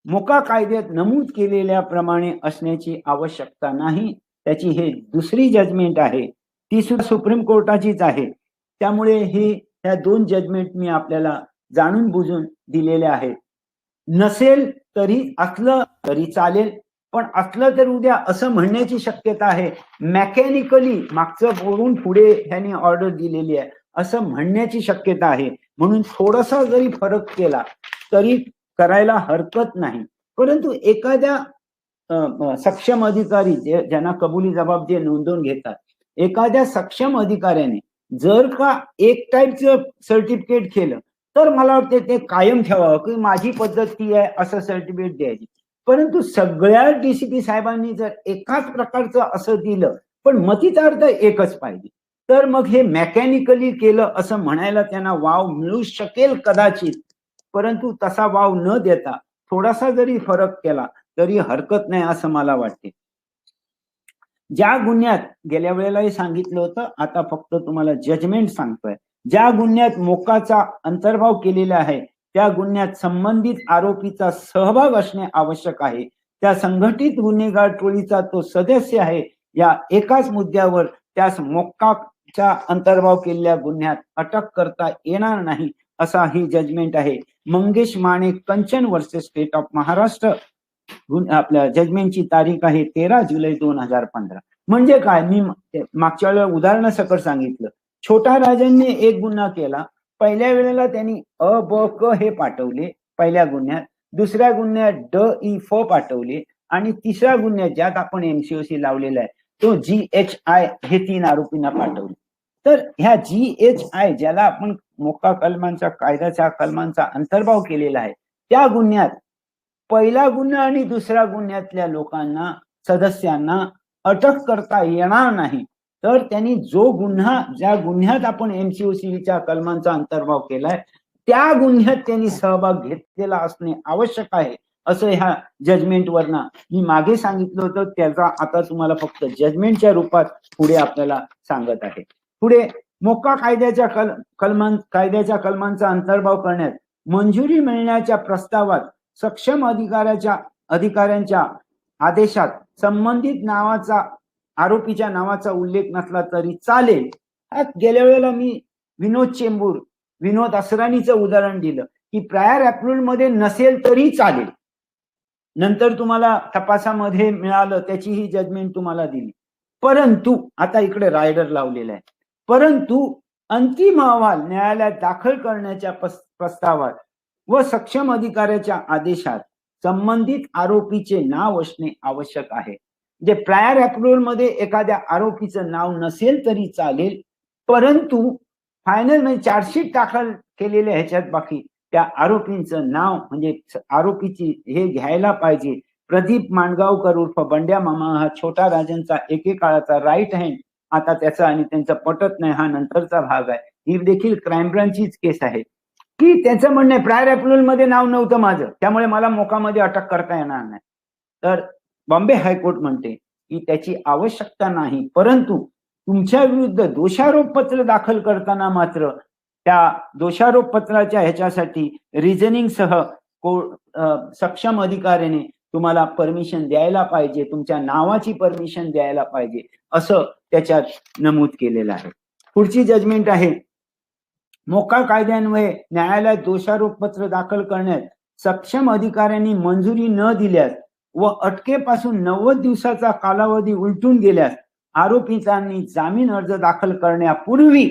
मोका कायद्यात नमूद केलेल्या प्रमाणे असण्याची आवश्यकता नाही. त्याची हे दुसरी जजमेंट आहे, ती सुद्धा सुप्रीम कोर्टाचीच आहे. त्यामुळे ह्या 2 जजमेंट मी आपल्याला जाणून बुजून दिलेल्या आहेत. नसेल तरी असलं तरी चालेल, पण असलं तर उद्या असं म्हणण्याची शक्यता आहे मेकॅनिकली मागचं बोलून पुढे ह्यानी ऑर्डर दिलेली आहे असं म्हणण्याची शक्यता आहे. म्हणून थोडासा जरी फरक केला तरी करायला हरकत नाही. परंतु एखाद्या सक्षम अधिकारी ज्यांना कबुली जबाब जे नोंदवून घेतात, एखाद्या सक्षम अधिकाऱ्याने जर का एक टाईपचं सर्टिफिकेट केलं तर मला वाटतं ते कायम ठेवावं की माझी पद्धत ती आहे असं सर्टिफिकेट द्यायची. परंतु सगळ्या DCP साहेबांनी जर एकाच प्रकारचं असं दिलं पण मतितार्थ एकच पाहिजे, तर मग हे मेकॅनिकली केलं असं म्हणायला त्यांना वाव मिळू शकेल कदाचित. परंतु तसा वाव न देता थोडासा जरी फरक केला तरी हरकत नाही असं मला वाटते. ज्या गुन्ह्यात गेल्या वेळेलाही सांगितलं होतं, आता फक्त तुम्हाला जजमेंट सांगतोय. ज्या गुन्ह्यात मोक्काचा अंतर्भाव केलेला आहे त्या गुन्ह्यात संबंधित आरोपीचा सहभाग असणे आवश्यक आहे. त्या संघटित गुन्हेगार टोळीचा तो सदस्य आहे या एकाच मुद्द्यावर त्यास मोक्काचा अंतर्भाव केलेल्या गुन्ह्यात अटक करता येणार नाही असा ही जजमेंट आहे. मंगेश माणे कंचन वर्सेस स्टेट ऑफ महाराष्ट्र. आपल्या जजमेंटची तारीख आहे 13 जुलै 2015. म्हणजे काय, मी मागच्या वेळेला उदाहरणासकट सांगितलं. छोटा राजांनी एक गुन्हा केला. पहिल्या वेळेला त्यांनी अ ब क हे पाठवले पहिल्या गुन्ह्यात, दुसऱ्या गुन्ह्यात ड इ फ पाठवले आणि तिसऱ्या गुन्ह्यात ज्यात आपण एमसीओसी लावलेला आहे तो GHI हे 3 आरोपींना पाठवले. तर ह्या GHI ज्याला आपण मोक्का कलमांचा कायद्याच्या कलमांचा अंतर्भाव केलेला आहे त्या गुन्ह्यात पहिला गुन्हा आणि दुसऱ्या गुन्ह्यातल्या लोकांना सदस्यांना अटक करता येणार नाही. तर त्यांनी जो गुन्हा ज्या गुन्ह्यात आपण एमसीओसीच्या कलमांचा अंतर्भाव केलाय त्या गुन्ह्यात त्यांनी सहभाग घेतलेला असणे आवश्यक आहे असं ह्या जजमेंटवरनं मी मागे सांगितलं होतं. त्याचा आता तुम्हाला फक्त जजमेंटच्या रूपात पुढे आपल्याला सांगत आहे. पुढे मोक्का कायद्याच्या कलमांचा अंतर्भाव करण्यात मंजुरी मिळण्याच्या प्रस्तावात सक्षम अधिकाऱ्यांच्या आदेशात संबंधित नावाचा आरोपीच्या नावाचा उल्लेख नसला तरी चालेल. गेल्या वेळेला मी विनोद असरानीचं उदाहरण दिलं की प्रायर अप्रुव्हल मध्ये नसेल तरी चालेल, नंतर तुम्हाला तपासामध्ये मिळालं त्याची ही जजमेंट तुम्हाला दिली. परंतु आता इकडे रायडर लावलेला आहे. परंतु अंतिम अहवाल न्यायालयात दाखल करण्याच्या प्रस्तावात व सक्षम अधिकाऱ्याच्या आदेशात संबंधित आरोपीचे नाव असणे आवश्यक आहे. म्हणजे प्रायर अप्रुव्हल मध्ये एखाद्या आरोपीचं नाव नसेल तरी चालेल, परंतु फायनल म्हणजे चार्जशीट दाखल केलेल्या ह्याच्यात बाकी त्या आरोपींचं नाव म्हणजे आरोपीची हे घ्यायला पाहिजे. प्रदीप माणगावकर उर्फ बंड्या मामा हा छोटा राजांचा एकेकाळाचा राईट हँड, आता त्याचा आणि त्यांचं पटत नाही हा नंतरचा भाग आहे. ही देखील क्राईम ब्रांचचीच केस आहे की त्याचं म्हणणं आहे प्रायर अप्रुव्हल मध्ये नाव नव्हतं माझं त्यामुळे मला मोक्कामध्ये अटक करता येणार नाही. तर बॉम्बे हायकोर्ट म्हणते की त्याची आवश्यकता नाही, परंतु तुमच्या विरुद्ध दोषारोप पत्र दाखल करताना मात्र त्या दोषारोप पत्राच्या ह्याच्यासाठी रिझनिंग सह सक्षम अधिकाऱ्याने तुम्हाला परमिशन द्यायला पाहिजे, तुमच्या नावाची परमिशन द्यायला पाहिजे असं त्याच्यात नमूद केलेलं आहे. पुढची जजमेंट आहे मोक्का कायद्यान्वये न्यायालयात दोषारोप पत्र दाखल करण्यात सक्षम अधिकाऱ्यांनी मंजुरी न दिल्यास व अटकेपासून 90 दिवसाचा कालावधी उलटून गेल्यास आरोपींनी जामीन अर्ज दाखल करण्यापूर्वी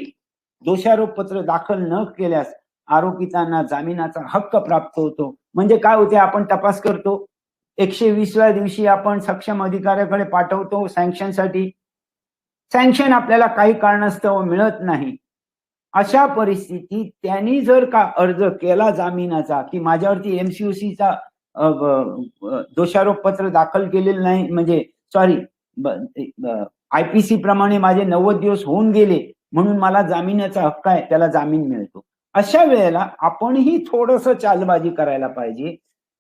दोषारोप पत्र दाखल न केल्यास आरोपितांना जामिनाचा हक्क प्राप्त होतो. म्हणजे काय होते, आपण तपास करतो 120व्या दिवशी आपण सक्षम अधिकाऱ्याकडे पाठवतो सँक्शनसाठी, सँक्शन आपल्याला काही कारणास्तव मिळत नाही. अशा परिस्थितीत त्यांनी जर का अर्ज केला जामिनाचा की माझ्यावरती एमसीओसीचा दोषारोप पत्र दाखल केलेलं नाही, म्हणजे सॉरी IPC प्रमाणे माझे 90 दिवस होऊन गेले म्हणून मला जामिनाचा हक्क आहे, त्याला जामीन मिळतो. अशा वेळेला आपणही थोडंसं चालबाजी करायला पाहिजे.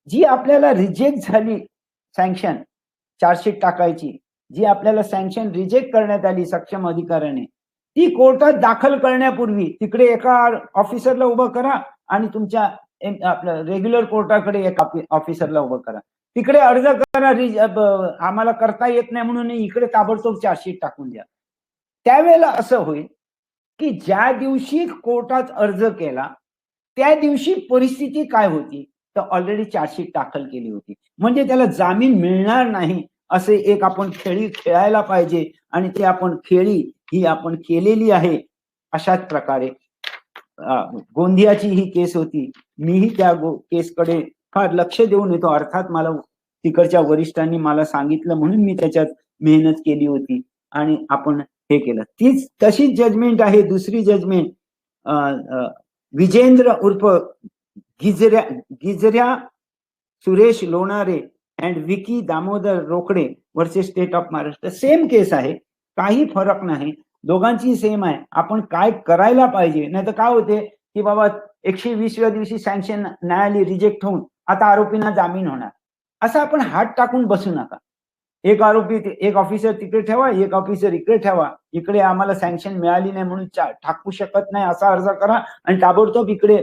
जी आपल्याला रिजेक्ट झाली सँक्शन चार्जशीट टाकायची, जी आपल्याला सँक्शन रिजेक्ट करण्यात आली सक्षम अधिकाऱ्याने, ती कोर्टात दाखल करण्यापूर्वी तिकडे एका ऑफिसरला उभं करा आणि तुमच्या आपल्या रेग्युलर कोर्टाकडे एक ऑफिसरला उभं करा. तिकडे अर्ज करा आम्हाला करता येत नाही म्हणून इकडे ताबडतोब चार्जशीट टाकून द्या. त्यावेळेला असं होईल की ज्या दिवशी कोर्टात अर्ज केला त्या दिवशी परिस्थिती काय होती, तर ऑलरेडी चार्जशीट दाखल केली होती, म्हणजे त्याला जामीन मिळणार नाही असे एक आपण खेळी खेळायला पाहिजे आणि ते आपण खेळी ही आपण केलेली आहे. अशाच प्रकारे गोंदियाची ही केस होती, मीही त्या केसकडे फार लक्ष देऊन येतो. अर्थात मला तिकडच्या वरिष्ठांनी मला सांगितलं म्हणून मी त्याच्यात मेहनत केली होती आणि आपण हे केलं. तीच तशीच जजमेंट आहे दुसरी जजमेंट विजेंद्र उर्फ Gijrya Suresh Lonare and Vicky Damodar Rokade versus state of Maharashtra. Same case आहे, काही फरक नाही, दोघांची सेम आहे. आपण काय करायला पाहिजे, नाही तर काय होते की बाबा 120व्या दिवशी सँक्शन न्यायालय रिजेक्ट होऊन आता आरोपींना जामीन होणार. असं आपण हात टाकून बसू नका. एक आरोपी एक ऑफिसर तिकडे ठेवा, एक ऑफिसर इकडे ठेवा. इकडे आम्हाला सँक्शन मिळाली नाही म्हणून टाकू शकत नाही असा अर्ज करा आणि ताबडतोब इकडे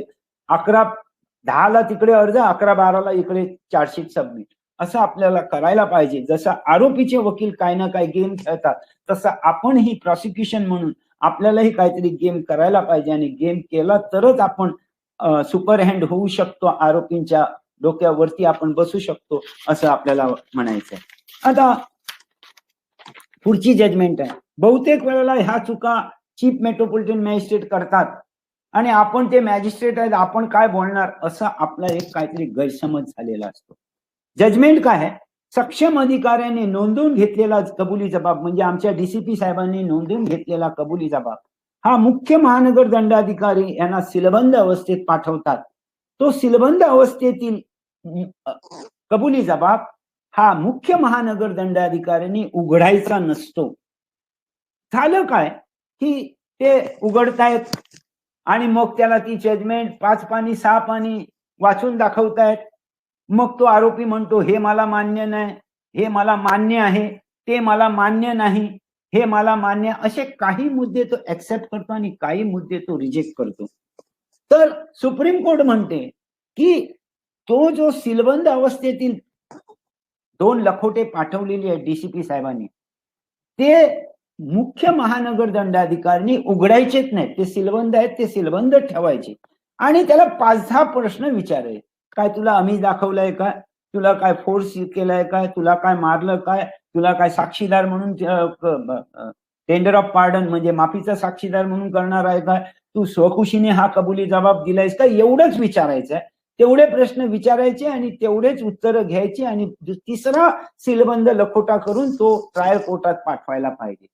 11:10ला तिकडे अर्ज, 11:12ला इकडे चार्जशीट सबमिट. असं आपल्याला करायला पाहिजे. जसं आरोपीचे वकील काय ना काय गेम खेळतात तसं आपणही प्रॉसिक्युशन म्हणून आपल्यालाही काहीतरी गेम करायला पाहिजे आणि गेम केला तरच आपण सुपर हँड होऊ शकतो, आरोपींच्या डोक्यावरती आपण बसू शकतो असं आपल्याला म्हणायचंय. आता पुढची जजमेंट आहे. बहुतेक वेळेला ह्या चुका चीफ मेट्रोपॉलिटन मॅजिस्ट्रेट करतात आणि आपण ते मॅजिस्ट्रेट आहेत, आपण काय बोलणार असं आपला एक काहीतरी गैरसमज झालेला असतो. जजमेंट काय आहे? सक्षम अधिकाऱ्याने नोंदवून घेतलेला कबुली जबाब म्हणजे आमच्या डीसीपी साहेबांनी नोंदवून घेतलेला कबुली जबाब हा मुख्य महानगर दंडाधिकारी यांना सीलबंद अवस्थेत पाठवतात. तो सीलबंद अवस्थेतील कबुली जबाब हा मुख्य महानगर दंडाधिकाऱ्यांनी उघडायचा नसतो. झालं काय की ते उघडतायत आणि मग त्याला ती जजमेंट 5 पानी 6 पानी वाचून दाखवतायत. मग तो आरोपी म्हणतो हे मला मान्य नाही, हे मला मान्य आहे, ते मला मान्य नाही, हे मला मान्य. असे काही मुद्दे तो ऍक्सेप्ट करतो आणि काही मुद्दे तो रिजेक्ट करतो. तर सुप्रीम कोर्ट म्हणते की तो जो सीलबंद अवस्थेतील 2 लखोटे पाठवलेले आहेत डीसीपी साहेबांनी, ते मुख्य महानगर दंडाधिकाऱ्यांनी उघडायचेच नाही. ते सीलबंद आहेत, ते सीलबंद ठेवायचे आणि त्याला 5-10 प्रश्न विचारायचे. काय तुला आम्ही दाखवलंय काय, तुला काय फोर्स केलाय काय, तुला काय मारलं काय, तुला काय साक्षीदार म्हणून टेंडर ऑफ पार्डन म्हणजे माफीचा साक्षीदार म्हणून करणार आहे काय, तू स्वखुशीने हा कबुली जबाब दिलायस का, एवढंच विचारायचंय. तेवढे प्रश्न विचारायचे आणि तेवढेच उत्तरं घ्यायची आणि तिसरा सीलबंद लखोटा करून तो ट्रायल कोर्टात पाठवायला पाहिजे.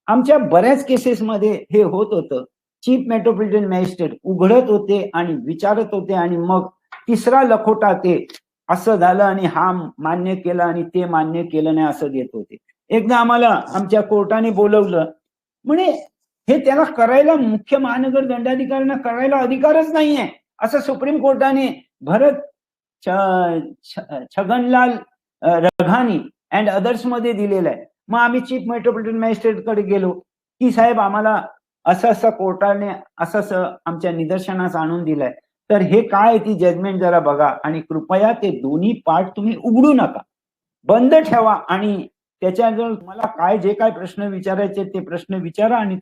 आमच्या बऱ्याच केसेसमध्ये हे होत होतं. चीफ मेट्रोपॉलिटन मॅजिस्ट्रेट उघडत होते आणि विचारत होते आणि मग तिसरा लखोटा ते असं झालं आणि हा मान्य केलं आणि ते मान्य केलं नाही असं देत होते. एकदा आम्हाला आमच्या कोर्टाने बोलवलं, म्हणे हे त्याला करायला मुख्य महानगर दंडाधिकाऱ्यांना करायला अधिकारच नाहीये असं सुप्रीम कोर्टाने भरत छगनलाल रघानी अँड अदर्स मध्ये दिलेलं आहे. मग आम्ही चीफ मेट्रोपॉलिटन मॅजिस्ट्रेट कडे गेलो की साहेब आम्हाला असं कोर्टाने असं आमच्या निदर्शनास आणून दिलंय, तर हे काय ती जजमेंट जरा बघा आणि कृपया ते दोन्ही पार्ट तुम्ही उघडू नका, बंद ठेवा आणि त्याच्याजवळ मला काय जे काय प्रश्न विचारायचे ते प्रश्न विचारा आणि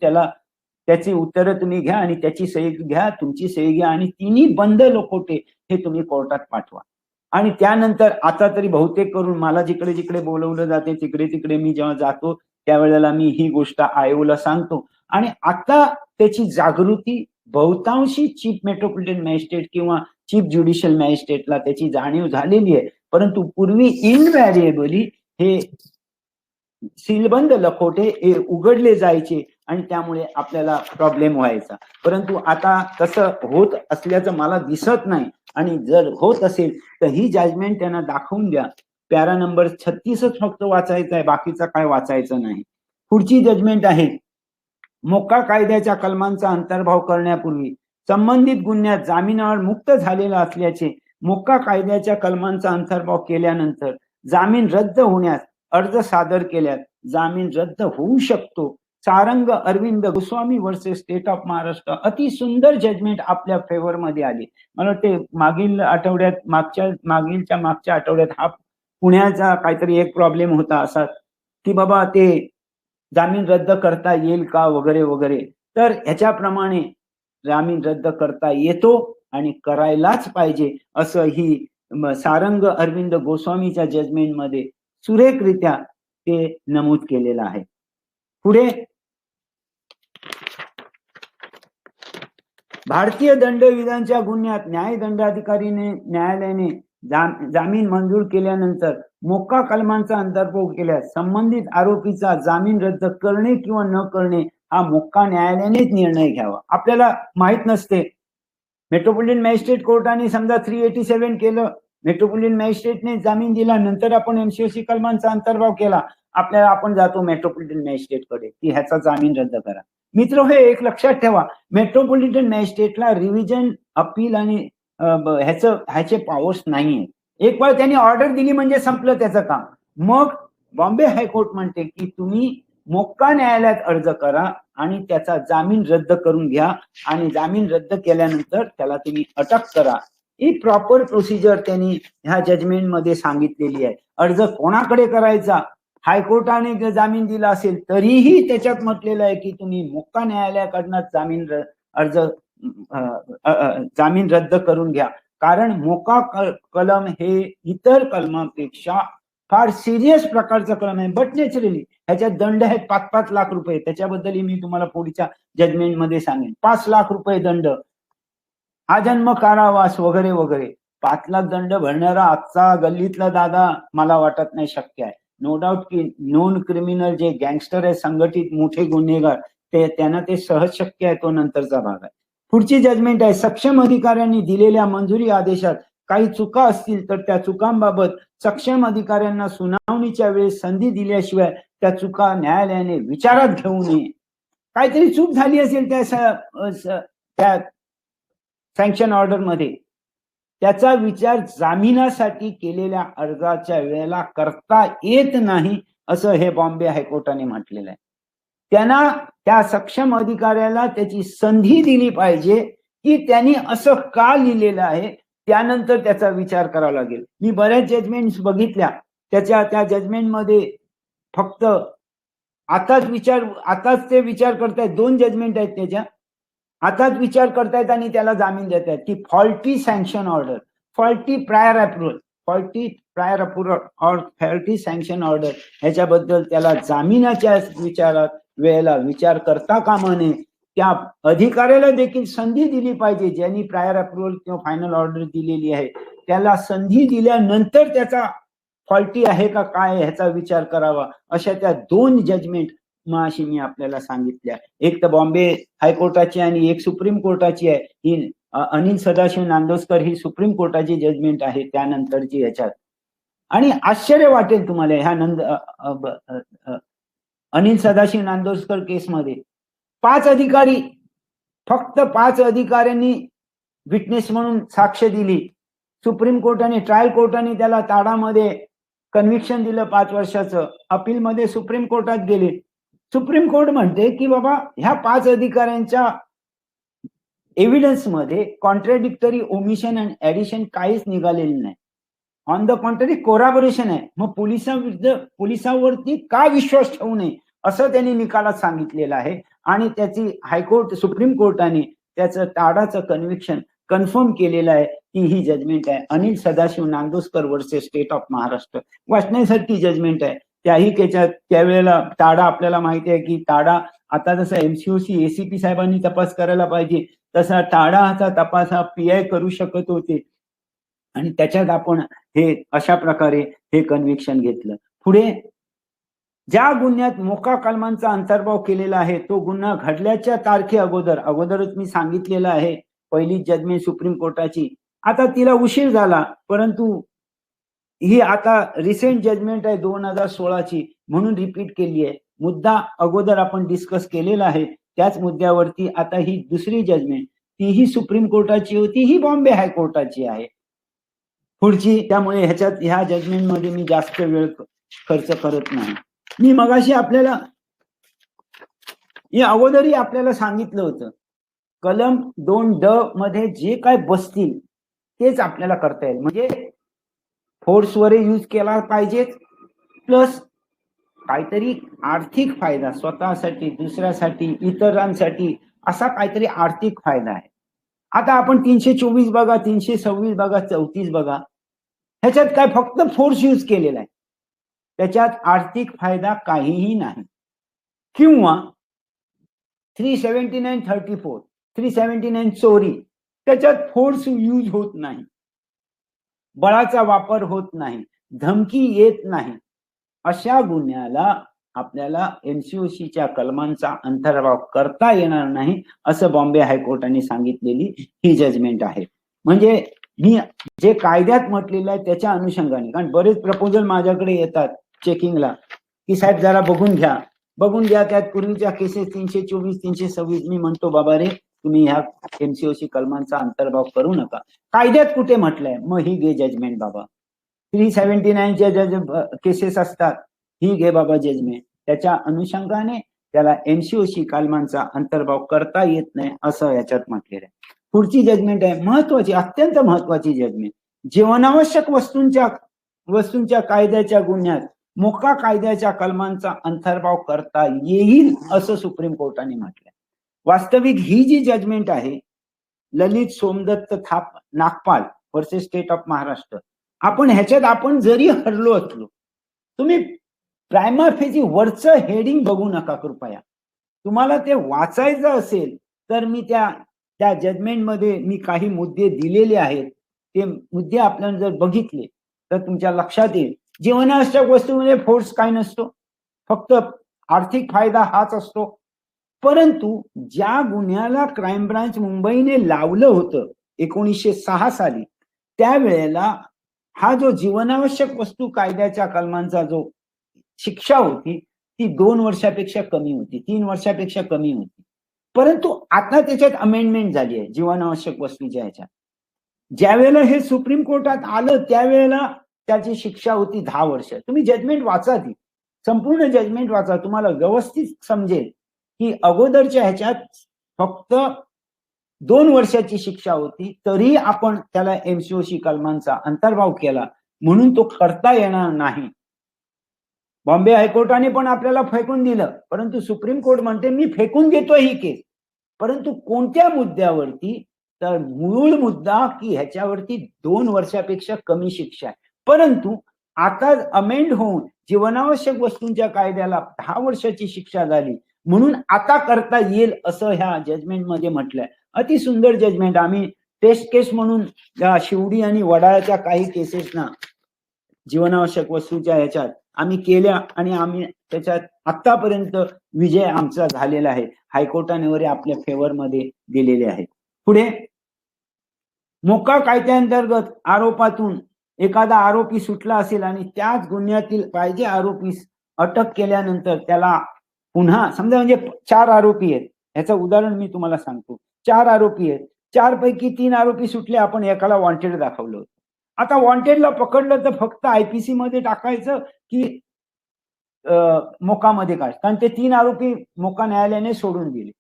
त्याची उत्तरं तुम्ही घ्या आणि त्याची सही घ्या, तुमची सही घ्या आणि तिन्ही बंद लखोटे हे तुम्ही कोर्टात पाठवा. आणि त्यानंतर आता तरी बहुतेक करून मला जिकडे जिकडे बोलवलं जाते तिकडे तिकडे मी जेव्हा जातो त्यावेळेला मी ही गोष्ट आयोला सांगतो आणि आता त्याची जागृती बहुतांशी चीफ मेट्रोपॉलिटन मॅजिस्ट्रेट किंवा चीफ ज्युडिशियल मॅजिस्ट्रेटला त्याची जाणीव झालेली आहे. परंतु पूर्वी इनव्हॅरिएबली हे सीलबंद लखोटे हे उघडले जायचे आणि त्यामुळे आपल्याला प्रॉब्लेम व्हायचा. परंतु आता तसं होत असल्याचं मला दिसत नाही आणि जर होत असेल तर ही जजमेंट त्यांना दाखवून द्या. पॅरा नंबर 36च फक्त वाचायचा आहे, बाकीचा काय वाचायचं नाही. पुढची जजमेंट आहे, मोक्का कायद्याच्या कलमांचा अंतर्भाव करण्यापूर्वी संबंधित गुन्ह्यात जामिनावर मुक्त झालेला असल्याचे मोक्का कायद्याच्या कलमांचा अंतर्भाव केल्यानंतर जामीन रद्द होण्यास अर्ज सादर केल्यास जामीन रद्द होऊ शकतो. Sarang Arvind Goswami versus state of Maharashtra अति सुंदर जजमेंट आपल्या फेवर मध्ये आली. मला वाटते मागील मागच्या आठवड्यात हा पुण्याचा काहीतरी एक प्रॉब्लेम होता असा की बाबा ते जामीन रद्द करता येईल का वगैरे वगैरे. तर ह्याच्याप्रमाणे जामीन रद्द करता येतो आणि करायलाच पाहिजे असं ही सारंग अरविंद गोस्वामीच्या जजमेंट मध्ये सुरेखरित्या ते नमूद केलेलं आहे. पुढे भारतीय दंडविधानच्या गुन्ह्यात न्यायालयाने जामीन मंजूर केल्यानंतर मोक्का कलमांचा अंतर्भाव केल्यास संबंधित आरोपीचा जामीन रद्द करणे किंवा न करणे हा मोक्का न्यायालयानेच निर्णय घ्यावा. आपल्याला माहित नसते. मेट्रोपॉलिटन मॅजिस्ट्रेट कोर्टाने समजा 387 केलं, मेट्रोपॉलिटन मॅजिस्ट्रेटने जामीन दिला, नंतर आपण एमसीओसी कलमांचा अंतर्भाव केला, आपण जातो मेट्रोपॉलिटन मॅजिस्ट्रेट कडे की ह्याचा जामीन रद्द करा. मित्र हे एक लक्षात ठेवा, मेट्रोपॉलिटन मॅजिस्ट्रेटला रिव्हिजन अपील आणि ह्याचे पॉवर्स नाहीये. एक वेळ त्यांनी ऑर्डर दिली म्हणजे संपलं त्याचं काम. मग बॉम्बे हायकोर्ट म्हणते की तुम्ही मोक्का न्यायालयात अर्ज करा आणि त्याचा जामीन रद्द करून घ्या आणि जामीन रद्द केल्यानंतर त्याला तुम्ही अटक करा. ही प्रॉपर प्रोसिजर त्यांनी ह्या जजमेंट मध्ये सांगितलेली आहे. अर्ज कोणाकडे करायचा, हायकोर्टाने जामीन दिला असेल तरीही त्याच्यात म्हटलेलं आहे की तुम्ही मोक्का न्यायालयाकडनं जामीन रद्द करून घ्या. कारण मोका कलम हे इतर कलमांपेक्षा फार सिरियस प्रकारचं कलम आहे. बट नॅचरली ह्याच्यात दंड आहेत 5-5 लाख रुपये. त्याच्याबद्दल मी तुम्हाला पुढच्या जजमेंट मध्ये सांगेन. 5 लाख रुपये दंड, आजन्म कारावास वगैरे वगैरे. 5 लाख दंड भरणारा आजचा गल्लीतला दादा मला वाटत नाही शक्य आहे. नो डाऊट की नॉन क्रिमिनल जे गँगस्टर आहे, संघटित मोठे गुन्हेगार, त्यांना ते सहज शक्य आहे. तो नंतरचा भाग आहे. पुढची जजमेंट आहे, सक्षम अधिकाऱ्यांनी दिलेल्या मंजुरी आदेशात काही चुका असतील तर त्या चुकांबाबत सक्षम अधिकाऱ्यांना सुनावणीच्या वेळेस संधी दिल्याशिवाय त्या चुका न्यायालयाने विचारात घेऊ नये. काहीतरी चूक झाली असेल त्या सँक्शन ऑर्डर मध्ये, त्याचा विचार जामिनासाठी केलेल्या अर्जाच्या वेळेला करता येत नाही असं हे बॉम्बे हायकोर्टाने म्हटलेलं आहे. त्यांना त्या सक्षम अधिकाऱ्याला त्याची संधी दिली पाहिजे की त्यांनी असं का लिहिलेलं आहे, त्यानंतर त्याचा विचार करावा लागेल. मी बऱ्याच जजमेंट बघितल्या, त्या जजमेंट मध्ये फक्त आताच ते विचार करतायत. 2 जजमेंट आहेत त्याच्या, आताच विचार करतायत आणि त्याला जामीन देत आहेत की faulty sanction order, faulty prior approval और फॉल्टी सँक्शन ऑर्डर ह्याच्याबद्दल त्याला जामिनाच्या वेळेला विचार करता कामा नये. त्या अधिकाऱ्याला देखील संधी दिली पाहिजे ज्यांनी प्रायर अप्रुव्हल किंवा फायनल ऑर्डर दिलेली आहे. त्याला संधी दिल्यानंतर त्याचा फॉल्टी आहे का काय ह्याचा विचार करावा. अशा त्या 2 जजमेंट अशी मी आपल्याला सांगितल्या. एक तर बॉम्बे हायकोर्टाची आणि एक सुप्रीम कोर्टाची आहे. ही अनिल सदाशिव नांदोसकर ही सुप्रीम कोर्टाची जजमेंट आहे त्यानंतरची ह्याच्यात. आणि आश्चर्य वाटेल तुम्हाला ह्या अनिल सदाशिव नांदोसकर केसमध्ये 5 अधिकारी, फक्त 5 अधिकाऱ्यांनी विटनेस म्हणून साक्ष दिली. सुप्रीम कोर्टाने, ट्रायल कोर्टाने त्याला ताडामध्ये कन्व्हिक्शन दिलं 5 वर्षाचं. अपीलमध्ये सुप्रीम कोर्टात गेले. सुप्रीम कोर्ट म्हणते की बाबा ह्या 5 अधिकाऱ्यांच्या एव्हिडन्स मध्ये कॉन्ट्राडिक्टरी, ओमिशन अँड ऍडिशन काहीच निघालेलं नाही. ऑन द कॉन्ट्ररी कोराबोरेशन आहे. मग पोलिसांवरती का विश्वास ठेवू नये असं त्यांनी निकालात सांगितलेलं आहे. आणि त्याची हायकोर्ट, सुप्रीम कोर्टाने त्याचं ताडाचं कन्व्हिक्शन कन्फर्म केलेलं आहे की ही जजमेंट आहे Anil Sadashiv Nandoskar versus state of Maharashtra. वाचण्यासारखी जजमेंट आहे. त्यावेळेला ताडा आपल्याला माहिती आहे की ताडा आता जसं एमसीओसी एसीपी साहेबांनी तपास करायला पाहिजे तसा ताडाचा तपास हा पीआय करू शकत होते. आणि त्याच्यात आपण हे अशा प्रकारे हे कन्व्हिक्शन घेतलं. पुढे ज्या गुन्ह्यात मोका कलमांचा अंतर्भाव केलेला आहे तो गुन्हा घडल्याच्या तारखे अगोदरच मी सांगितलेलं आहे. पहिली जजमेंट सुप्रीम कोर्टाची, आता तिला उशीर झाला परंतु ही आता रिसेंट जजमेंट आहे 2016ची म्हणून रिपीट केली आहे. मुद्दा अगोदर आपण डिस्कस केलेला आहे त्याच मुद्द्यावरती आता ही दुसरी जजमेंट, तीही सुप्रीम कोर्टाची होती, ही बॉम्बे हायकोर्टाची आहे पुढची. त्यामुळे ह्या जजमेंट मध्ये मी जास्त वेळ खर्च करत नाही. मी मगाशी आपल्याला अगोदरही आपल्याला सांगितलं होतं कलम 2D मध्ये जे काय बसतील तेच आपल्याला करता येईल. म्हणजे फोर्सवर यूज केला पाहिजे, प्लस काहीतरी आर्थिक फायदा स्वतःसाठी, दुसऱ्यासाठी, इतरांसाठी असा काहीतरी आर्थिक फायदा आहे. आता आपण 324 बघा, 326 बघा, 34 बघा, ह्याच्यात काय फक्त फोर्स यूज केलेला आहे, त्याच्यात आर्थिक फायदा काहीही नाही. किंवा 379-34, 379 चोरी, त्याच्यात फोर्स यूज होत नाही, बळाचा वापर होत नाही, धमकी येत नाही. अशा गुन्ह्याला आपल्याला एमसीओसीच्या कलमांचा अंतर्भाव करता येणार नाही असं बॉम्बे हायकोर्टाने सांगितलेली ही जजमेंट आहे. म्हणजे मी जे कायद्यात म्हटलेलं आहे त्याच्या अनुषंगाने, कारण बरेच प्रपोजल माझ्याकडे येतात चेकिंगला की साहेब जरा बघून घ्या त्यात पूर्वीच्या केसेस 324, 326. मी म्हणतो बाबा रे तुम्ही ह्या एमसीओसी कलमांचा अंतर्भाव करू नका, कायद्यात कुठे म्हटलंय, मग ही घे जजमेंट बाबा. 379च्या ज्या केसेस असतात, ही घे बाबा जजमेंट, त्याच्या अनुषंगाने त्याला एमसीओसी कलमांचा अंतर्भाव करता येत नाही असं याच्यात म्हटलेलं आहे. पुढची जजमेंट आहे महत्वाची, अत्यंत महत्वाची जजमेंट. जीवनावश्यक वस्तूंच्या कायद्याच्या गुन्ह्यात मोका कायद्याच्या कलमांचा अंतर्भाव करता येईल असं सुप्रीम कोर्टाने म्हटलंय. वास्तविक ही जी जजमेंट आहे, Lalit Somdatt Nagpal versus state of Maharashtra, ह्याच्यात आपण जरी हरलो असलो, तुम्ही प्रायमा फेजी वरचं हेडिंग बघू नका कृपया. तुम्हाला ते वाचायचं असेल तर मी त्या जजमेंटमध्ये मी काही मुद्दे दिलेले आहेत, ते मुद्दे आपल्याला जर बघितले तर तुमच्या लक्षात येईल. जीवनावश्यक वस्तूमध्ये फोर्स काय नसतो, फक्त आर्थिक फायदा हाच असतो. परंतु ज्या गुन्ह्याला क्राईम ब्रांच मुंबईने लावलं होतं 1906 साली, त्यावेळेला हा जो जीवनावश्यक वस्तू कायद्याच्या कलमांचा जो शिक्षा होती ती 2 वर्षापेक्षा कमी होती, 3 वर्षापेक्षा कमी होती. परंतु आता त्याच्यात अमेंडमेंट झाली आहे जीवनावश्यक वस्तूच्या ह्याच्यात. ज्या वेळेला हे सुप्रीम कोर्टात आलं त्यावेळेला त्याची शिक्षा होती 10 वर्ष. तुम्ही जजमेंट वाचा, ती संपूर्ण जजमेंट वाचा, तुम्हाला व्यवस्थित समजेल की अगोदरच्या ह्याच्यात फक्त 2 वर्षाची शिक्षा होती, तरी आपण त्याला एमसीओसी कलमांचा अंतर्भाव केला म्हणून तो करता येणार नाही. बॉम्बे हायकोर्टाने पण आपल्याला फेकून दिलं, परंतु सुप्रीम कोर्ट म्हणते मी फेकून देतो ही केस. परंतु कोणत्या मुद्द्यावरती, तर मूळ मुद्दा की ह्याच्यावरती 2 वर्षापेक्षा कमी शिक्षा आहे. परंतु आता अमेंड होऊन जीवनावश्यक वस्तूंच्या कायद्याला 10 वर्षाची शिक्षा झाली म्हणून आता करता येईल असं ह्या जजमेंट मध्ये म्हटलंय. अति सुंदर जजमेंट. आम्ही टेस्ट केस म्हणून शिवडी आणि वडाळ्याच्या काही केसेसना जीवनावश्यक वस्तूच्या ह्याच्यात आम्ही केल्या आणि आम्ही त्याच्यात आतापर्यंत विजय आमचा झालेला आहे. हायकोर्टाने वगैरे आपल्या फेवर मध्ये दिलेले आहे. पुढे मोका कायद्याअंतर्गत आरोपातून एखादा आरोपी सुटला असेल आणि त्याच गुन्ह्यातील पाहिजे आरोपीस अटक केल्यानंतर त्याला पुन्हा समजा, म्हणजे 4 आरोपी आहेत, ह्याचं उदाहरण मी तुम्हाला सांगतो. 4 आरोपी आहेत, 4 पैकी 3 आरोपी सुटले, आपण एकाला वॉन्टेड दाखवलं होतं. आता वॉन्टेडला पकडलं तर फक्त आयपीसी मध्ये टाकायचं की मोकामध्ये काय, कारण ते 3 आरोपी मोका न्यायालयाने सोडून दिले.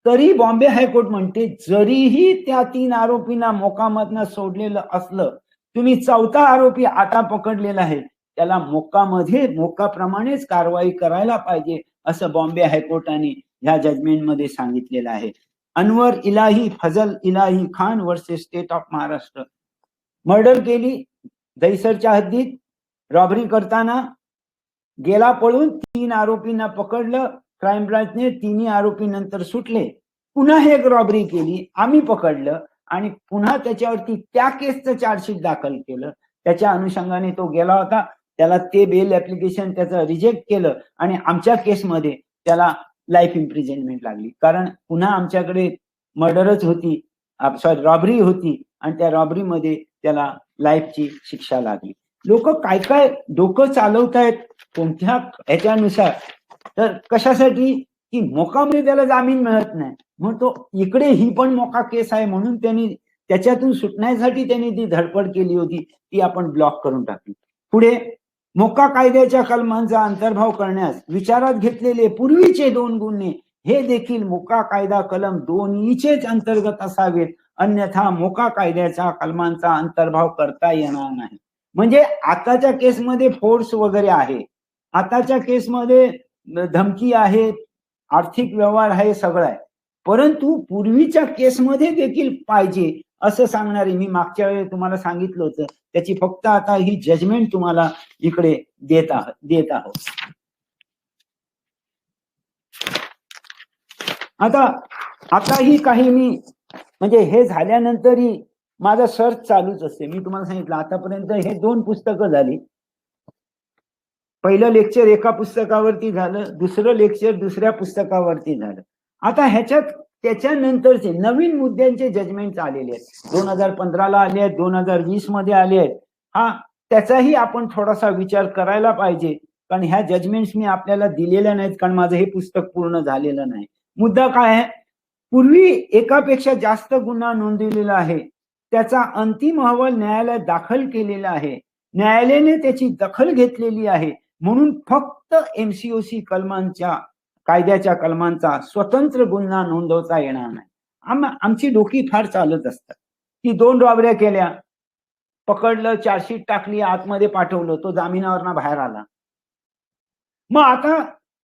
तरी बॉम्बे हायकोर्ट म्हणते जरीही त्या 3 आरोपींना मोकामधनं सोडलेलं असलं, तुम्ही 4था आरोपी आता पकडलेला आहे त्याला मोकाप्रमाणेच कारवाई करायला पाहिजे असं बॉम्बे हायकोर्टाने ह्या जजमेंट मध्ये सांगितलेलं आहे. Anwar Elahi Fazal Elahi Khan versus state of Maharashtra, murder केली दहिसरच्या हद्दीत, रॉबरी करताना गेला पळून, 3 आरोपींना पकडलं क्राईम ब्रांचने, 3 आरोपी नंतर सुटले, पुन्हा एक रॉबरी केली, आम्ही पकडलं आणि पुन्हा त्याच्यावरती त्या केसचं चार्जशीट दाखल केलं. त्याच्या अनुषंगाने तो गेला होता, त्याला ते बेल ऍप्लिकेशन त्याचं रिजेक्ट केलं आणि आमच्या केसमध्ये त्याला लाईफ इम्प्रिझनमेंट लागली, कारण पुन्हा आमच्याकडे मर्डरच होती, सॉरी रॉबरी होती आणि त्या रॉबरीमध्ये त्याला लाईफची शिक्षा लागली. लोक काय काय डोकं चालवतायत कोणत्या ह्याच्यानुसार, तर कशासाठी की मोकामध्ये त्याला जामीन मिळत नाही म्हणून तो इकडे ही पण मोका केस आहे म्हणून त्यांनी त्याच्यातून सुटण्यासाठी त्यांनी ती धडपड केली होती, ती आपण ब्लॉक करून टाकली. पुढे मोका कायद्याच्या कलमांचा अंतर्भाव करण्यास विचारात घेतलेले पूर्वीचे 2 गुन्हे हे देखील मोका कायदा कलम 2ईचेच अंतर्गत असावेत, अन्यथा मोका कायद्याच्या कलमांचा अंतर्भाव करता येणार नाही. म्हणजे आताच्या केसमध्ये फोर्स वगैरे आहे, आताच्या केसमध्ये धमकी आहे, आर्थिक व्यवहार आहे, सगळं आहे, परंतु पूर्वीच्या केसमध्ये देखील पाहिजे असं सांगणारे मी मागच्या वेळी तुम्हाला सांगितलं होतं, त्याची फक्त आता ही जजमेंट तुम्हाला इकडे देत आहोत. आता ही काही मी म्हणजे हे झाल्यानंतरही माझा सर्च चालूच असते. मी तुम्हाला सांगितलं आतापर्यंत हे 2 पुस्तकं झाली. पहिलं लेक्चर एका पुस्तकावरती झालं, दुसरं लेक्चर दुसऱ्या पुस्तकावरती झालं. आता ह्याच्यात त्याच्यानंतरचे नवीन मुद्द्यांचे जजमेंट आलेले आहेत, 2015ला आले आहेत, 2020 मध्ये आले आहेत. त्याचाही आपण थोडासा विचार करायला पाहिजे, कारण ह्या जजमेंट्स मी आपल्याला दिलेल्या नाहीत, कारण माझं हे पुस्तक पूर्ण झालेलं नाही. मुद्दा काय आहे, पूर्वी एकापेक्षा जास्त गुन्हा नोंदवलेला आहे, त्याचा अंतिम अहवाल न्यायालयात दाखल केलेला आहे, न्यायालयाने त्याची दखल घेतलेली आहे म्हणून फक्त MCOC कलमांच्या कायद्याच्या कलमांचा स्वतंत्र गुन्हा नोंदवता येणार नाही. आमची डोकी फार चालत असतात की 2 रॉबऱ्या केल्या, पकडलं, चार्जशीट टाकली, आतमध्ये पाठवलं, तो जामिनावरनं बाहेर आला. मग आता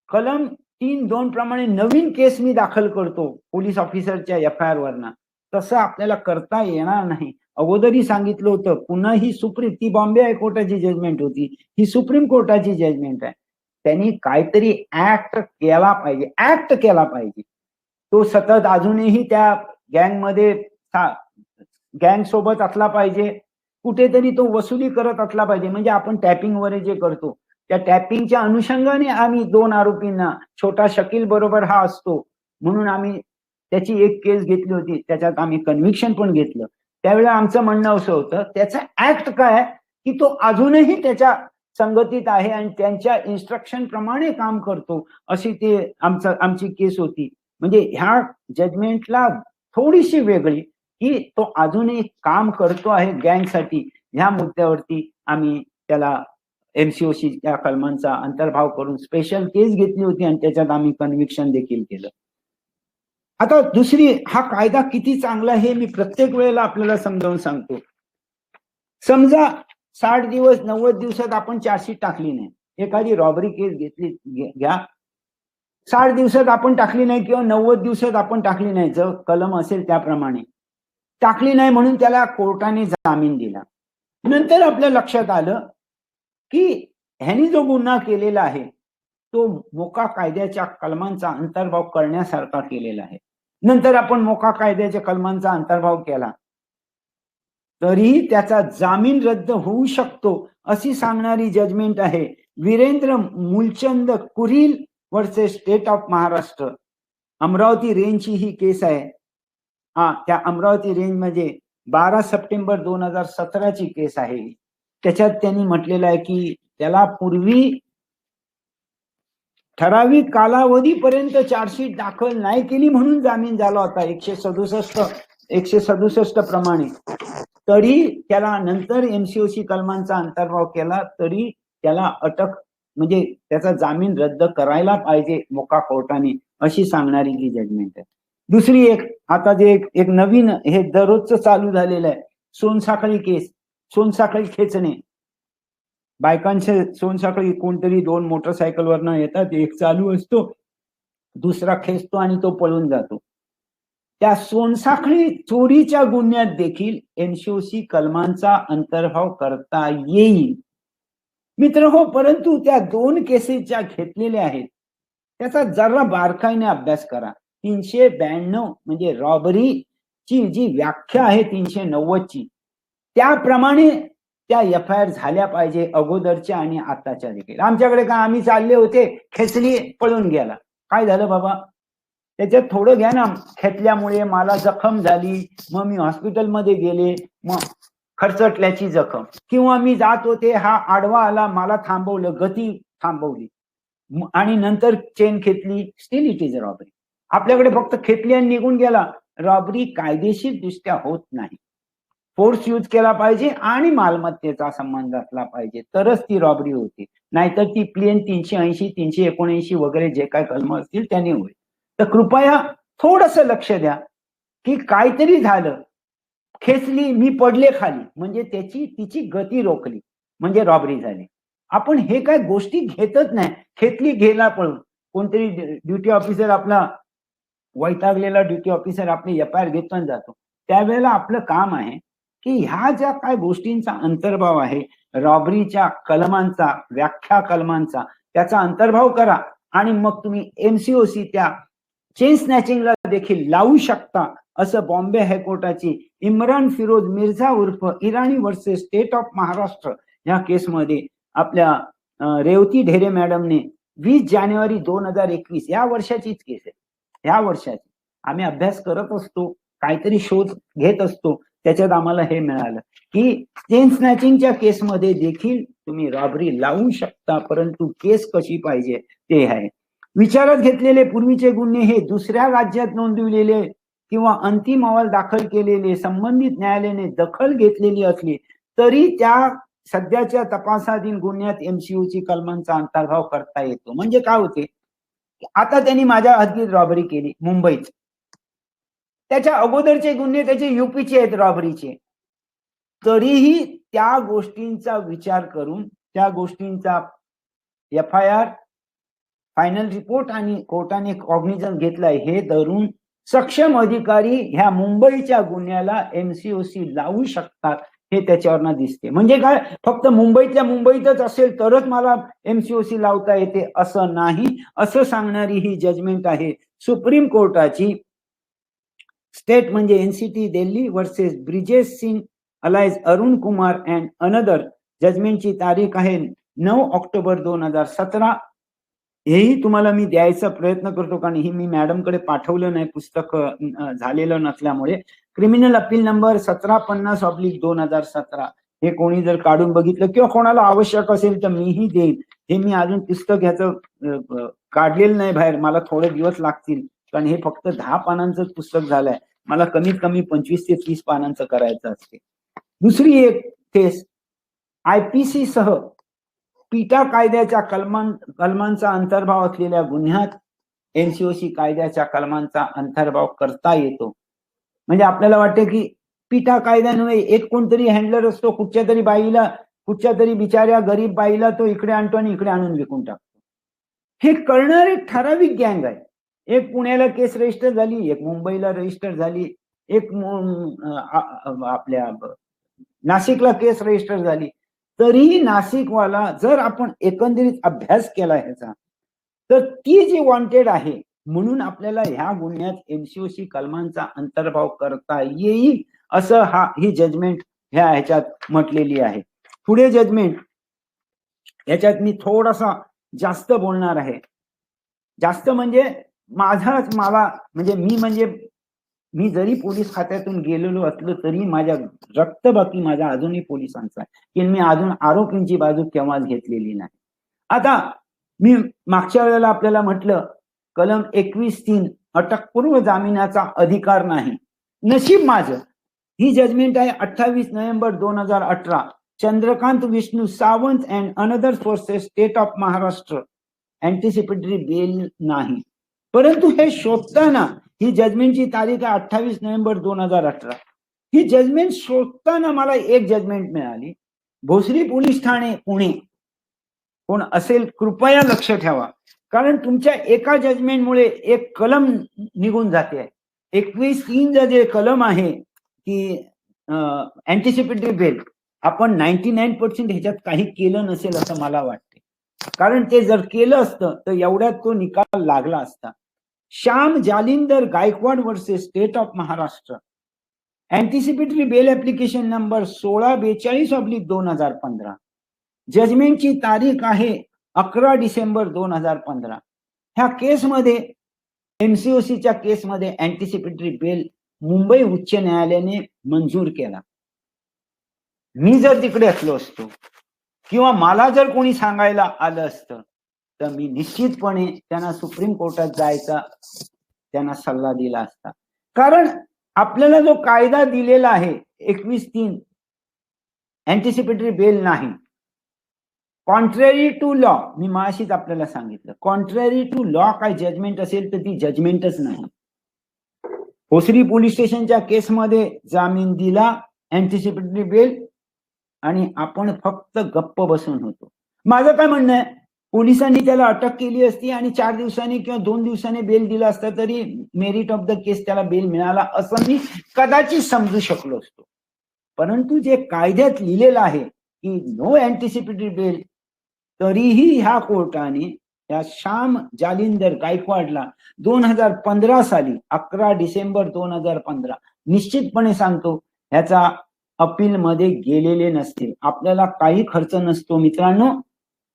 कलम 3(2) प्रमाणे नवीन केस मी दाखल करतो पोलीस ऑफिसरच्या FIR वरनं, तसं आपल्याला करता येणार नाही. अगोदरही सांगितलं होतं, पुन्हा ही ती बॉम्बे हायकोर्टाची जजमेंट होती, ही सुप्रीम कोर्टाची जजमेंट आहे. त्यांनी काहीतरी ऍक्ट केला पाहिजे. तो सतत अजूनही त्या गँगमध्ये गँग सोबत असला पाहिजे, कुठेतरी तो वसुली करत असला पाहिजे. म्हणजे आपण टॅपिंग वगैरे जे करतो त्या टॅपिंगच्या अनुषंगाने आम्ही 2 आरोपींना, छोटा शकील बरोबर हा असतो म्हणून आम्ही त्याची एक केस घेतली होती, त्याच्यात आम्ही कन्व्हिक्शन पण घेतलं. त्यावेळेला आमचं म्हणणं असं होतं, त्याचा ऍक्ट काय की तो अजूनही त्याच्या संगतीत आहे आणि त्यांच्या इन्स्ट्रक्शन प्रमाणे काम करतो, अशी ते आमची केस होती. म्हणजे ह्या जजमेंटला थोडीशी वेगळी की तो अजूनही काम करतो आहे गँगसाठी, ह्या मुद्द्यावरती आम्ही त्याला MCOC या कलमांचा अंतर्भाव करून स्पेशल केस घेतली होती आणि त्याच्यात आम्ही कन्व्हिक्शन देखील केलं. आता दुसरी, हा कायदा किती चांगला हे मी प्रत्येक वेळेला आपल्याला समजावून सांगतो. समजा 60 दिवस 90 दिवसात आपण चार्जशीट टाकली नाही, एखादी रॉबरी केस घेतली घ्या, 60 दिवसात आपण टाकली नाही किंवा 90 दिवसात आपण टाकली नाही, जर कलम असेल त्याप्रमाणे टाकली नाही म्हणून त्याला कोर्टाने जामीन दिला. नंतर आपल्या लक्षात आलं की ह्यानी जो गुन्हा केलेला आहे तो मोका कायद्याच्या कलमांचा अंतर्भाव करण्यासारखा केलेला आहे. नंतर आपण मोका कायद्याच्या कलमांचा अंतर्भाव केला तरीही त्याचा जामीन रद्द होऊ शकतो अशी सांगणारी जजमेंट आहे Virendra Moolchand Kuril versus state of Maharashtra. Amravati रेंजची ही केस आहे. त्या अमरावती रेंज मध्ये 12 सप्टेंबर 2017 ची केस आहे. त्याच्यात त्यांनी म्हटलेलं आहे की त्याला पूर्वी ठराविक कालावधीपर्यंत चार्जशीट दाखल नाही केली म्हणून जामीन झाला होता 167 प्रमाणे, तरी त्याला नंतर MCOC कलमांचा अंतर्भाव केला तरी त्याला अटक म्हणजे त्याचा जामीन रद्द करायला पाहिजे मोका कोर्टाने, अशी सांगणारी ही जजमेंट आहे. दुसरी आता जे एक नवीन हे दररोजचं चालू झालेलं आहे, सोनसाखळी केस, सोनसाखळी खेचणे. बायकांचे सोनसाखळी कोणतरी 2 मोटरसायकलवरनं येतात, एक चालू असतो, दुसरा खेचतो आणि तो पळून जातो. त्या सोनसाखळी चोरीच्या गुन्ह्यात देखील MCOC कलमांचा अंतर्भाव करता येईल मित्र हो. परंतु त्या 2 केसेस ज्या घेतलेल्या आहेत त्याचा जरा बारकाईने अभ्यास करा. 392 म्हणजे रॉबरीची जी व्याख्या आहे 390 ची, त्याप्रमाणे त्या FIR झाल्या पाहिजे, अगोदरच्या आणि आताच्या देखील. आमच्याकडे काय, आम्ही चालले होते, खेचली, पळून गेला, काय झालं बाबा, त्याच्यात थोडं घ्या ना, खेचल्यामुळे मला जखम झाली, मग मी हॉस्पिटलमध्ये गेले, मग खरचटल्याची जखम, किंवा मी जात होते, हा आडवा आला, मला थांबवलं, गती थांबवली आणि नंतर चेन खेचली, still it is a robbery. आपल्याकडे फक्त खेचली आणि निघून गेला. रॉबरी कायदेशीर दृष्ट्या होत नाही. फोर्स यूज केला पाहिजे आणि मालमत्तेचा संबंध असला पाहिजे तरच ती रॉबरी होती, नाहीतर ती प्लेन 380 379 वगैरे जे काय कलम असतील त्यांनी होईल. तर कृपया थोडस लक्ष द्या की काहीतरी झालं, खेचली, मी पडले खाली, म्हणजे तिची गती रोखली म्हणजे रॉबरी झाली. आपण हे काय गोष्टी घेतच नाही, खेचली गेला पळून, कोणतरी ड्युटी ऑफिसर आपला वैतागलेला ड्युटी ऑफिसर आपली FIR घेतो आणि जातो, त्यावेळेला आपलं काम आहे की ह्या ज्या काय गोष्टींचा अंतर्भाव आहे रॉबरीच्या कलमांचा, व्याख्या कलमांचा, त्याचा अंतर्भाव करा आणि मग तुम्ही MCOC त्या चेन स्नॅचिंगला देखील लावू शकता, असं बॉम्बे हायकोर्टाची इम्रान फिरोज मिर्झा उर्फ Irani versus state of Maharashtra या केसमध्ये आपल्या रेवती ढेरे मॅडमने 20 जानेवारी 2021 या वर्षाचीच केस आहे. ह्या वर्षाची आम्ही अभ्यास करत असतो, काहीतरी शोध घेत असतो, त्याच्यात आम्हाला हे मिळालं की चेन स्नॅचिंगच्या केसमध्ये देखील तुम्ही रॉबरी लावू शकता, परंतु केस कशी पाहिजे ते आहे. विचारात घेतलेले पूर्वीचे गुन्हे हे दुसऱ्या राज्यात नोंदविलेले किंवा अंतिम अहवाल दाखल केलेले संबंधित न्यायालयाने दखल घेतलेली असली तरी त्या सध्याच्या तपासाधीन गुन्ह्यात एमसीयूसी कलमांचा अंतर्भाव करता येतो. म्हणजे काय होते, आता त्यांनी माझ्या हद्दीत रॉबरी केली मुंबईत, त्याच्या अगोदरचे गुन्हे त्याचे युपीचे आहेत रॉबरीचे, तरीही त्या गोष्टींचा विचार करून त्या गोष्टींचा FIR फायनल रिपोर्ट आणि कोर्टाने कॉग्निझन घेतलाय हे धरून सक्षम अधिकारी ह्या मुंबईच्या गुन्ह्याला एमसीओसी लावू शकतात हे त्याच्यावरनं दिसते. म्हणजे काय, फक्त मुंबईतल्या मुंबईतच असेल तरच मला एमसीओसी लावता येते असं नाही, असं सांगणारी ही जजमेंट आहे सुप्रीम कोर्टाची. स्टेट म्हणजे NCT Delhi versus Brijesh Singh alias Arun Kumar and another. जजमेंटची तारीख आहे 9 ऑक्टोबर 2017. हेही तुम्हाला मी द्यायचा प्रयत्न करतो, कारण ही मी मॅडमकडे पाठवलं नाही पुस्तक झालेलं नसल्यामुळे. Criminal appeal number 1750/2017. हे कोणी जर काढून बघितलं किंवा कोणाला आवश्यक असेल तर मीही देईन. हे मी अजून पुस्तक ह्याचं काढलेलं नाही बाहेर, मला थोडे दिवस लागतील, कारण हे फक्त 10 पानांचं पुस्तक झालंय. मला कमीत कमी 25 ते 30 पानांचं करायचं असते. दुसरी एक केस IPC सह पीटा कायद्याच्या कलमांचा अंतर्भाव असलेल्या गुन्ह्यात एनसीओसी कायद्याच्या कलमांचा अंतर्भाव करता येतो. म्हणजे आपल्याला वाटते की पीटा कायद्यामुळे एक कोणतरी हँडलर असतो, कुठच्या तरी बाईला, कुठच्या तरी बिचाऱ्या गरीब बाईला तो इकडे आणतो आणि इकडे आणून विकून टाकतो. हे करणारे ठराविक गँग आहे. एक पुण्याला केस रजिस्टर झाली, एक मुंबईला रजिस्टर झाली, एक आपल्या नाशिकला केस रजिस्टर झाली. तरीही नाशिकवाला जर आपण एकंदरीत अभ्यास केला ह्याचा, तर ती जी वॉन्टेड आहे म्हणून आपल्याला ह्या गुन्ह्यात एमसीओसी कलमांचा अंतर्भाव करता येईल असं ही जजमेंट ह्याच्यात म्हटलेली आहे. पुढे जजमेंट याच्यात मी थोडासा जास्त बोलणार आहे. जास्त म्हणजे मी जरी पोलीस खात्यातून गेलेलो असलो तरी माझ्या रक्तबाकी माझ्या अजूनही पोलिसांचा आहे, की मी अजून आरोपींची बाजू केव्हाच घेतलेली नाही. आता मी मागच्या वेळेला आपल्याला म्हटलं कलम 21(3) अटकपूर्व जामिनाचा अधिकार नाही. नशीब माझं ही जजमेंट आहे 28 November 2018. Chandrakant Vishnu Sawant and another versus state of Maharashtra. Anticipatory bail नाही. परंतु हे शोधताना ही जजमेंटची तारीख आहे 28 नोव्हेंबर 2018. ही जजमेंट शोधताना मला एक जजमेंट मिळाली. भोसरी पोलीस ठाणे पुणे कोण असेल कृपया लक्ष ठेवा, कारण तुमच्या एका जजमेंटमुळे एक कलम निघून जाते. 21(3) जे कलम आहे की अँटिसिपेटरी बेल, आपण 99% ह्याच्यात काही केलं नसेल असं मला वाटते, कारण ते जर केलं असतं तर एवढ्यात तो निकाल लागला असता. Shyam Jalindar Gaikwad versus state of Maharashtra. Anticipatory bail application number 1642/2015. जजमेंटची तारीख आहे 11 डिसेंबर 2015. ह्या केसमध्ये एमसीओसीच्या केसमध्ये अँटिसिपेटरी बेल मुंबई उच्च न्यायालयाने मंजूर केला. मी जर तिकडे असलो असतो किंवा मला जर कोणी सांगायला आलं असतं तर मी निश्चितपणे त्यांना सुप्रीम कोर्टात जायचा त्यांना सल्ला दिला असता. कारण आपल्याला जो कायदा दिलेला आहे 21(3) अँटिसिपेटरी बेल नाही. कॉन्ट्ररी टू लॉ, मी माशीच आपल्याला सांगितलं, कॉन्ट्ररी टू लॉ काय जजमेंट असेल तर ती जजमेंटच नाही. भोसरी पोलीस स्टेशनच्या केसमध्ये जामीन दिला अँटिसिपेटरी बेल आणि आपण फक्त गप्प बसून होतो. माझं काय म्हणणं आहे, पोलिसांनी त्याला अटक केली असती आणि 4 दिवसांनी किंवा 2 दिवसांनी बेल दिला असता तरी मेरिट ऑफ द केस त्याला बेल मिळाला असं मी कदाचित समजू शकलो असतो. परंतु जे कायद्यात लिहिलेलं आहे की नो अँटिसिपेटरी बेल, तरीही ह्या कोर्टाने त्या श्याम जालिंदर गायकवाडला 2015 साली 11 डिसेंबर 2015 निश्चितपणे सांगतो ह्याचा अपील मध्ये गेलेले नसते. आपल्याला काही खर्च नसतो मित्रांनो.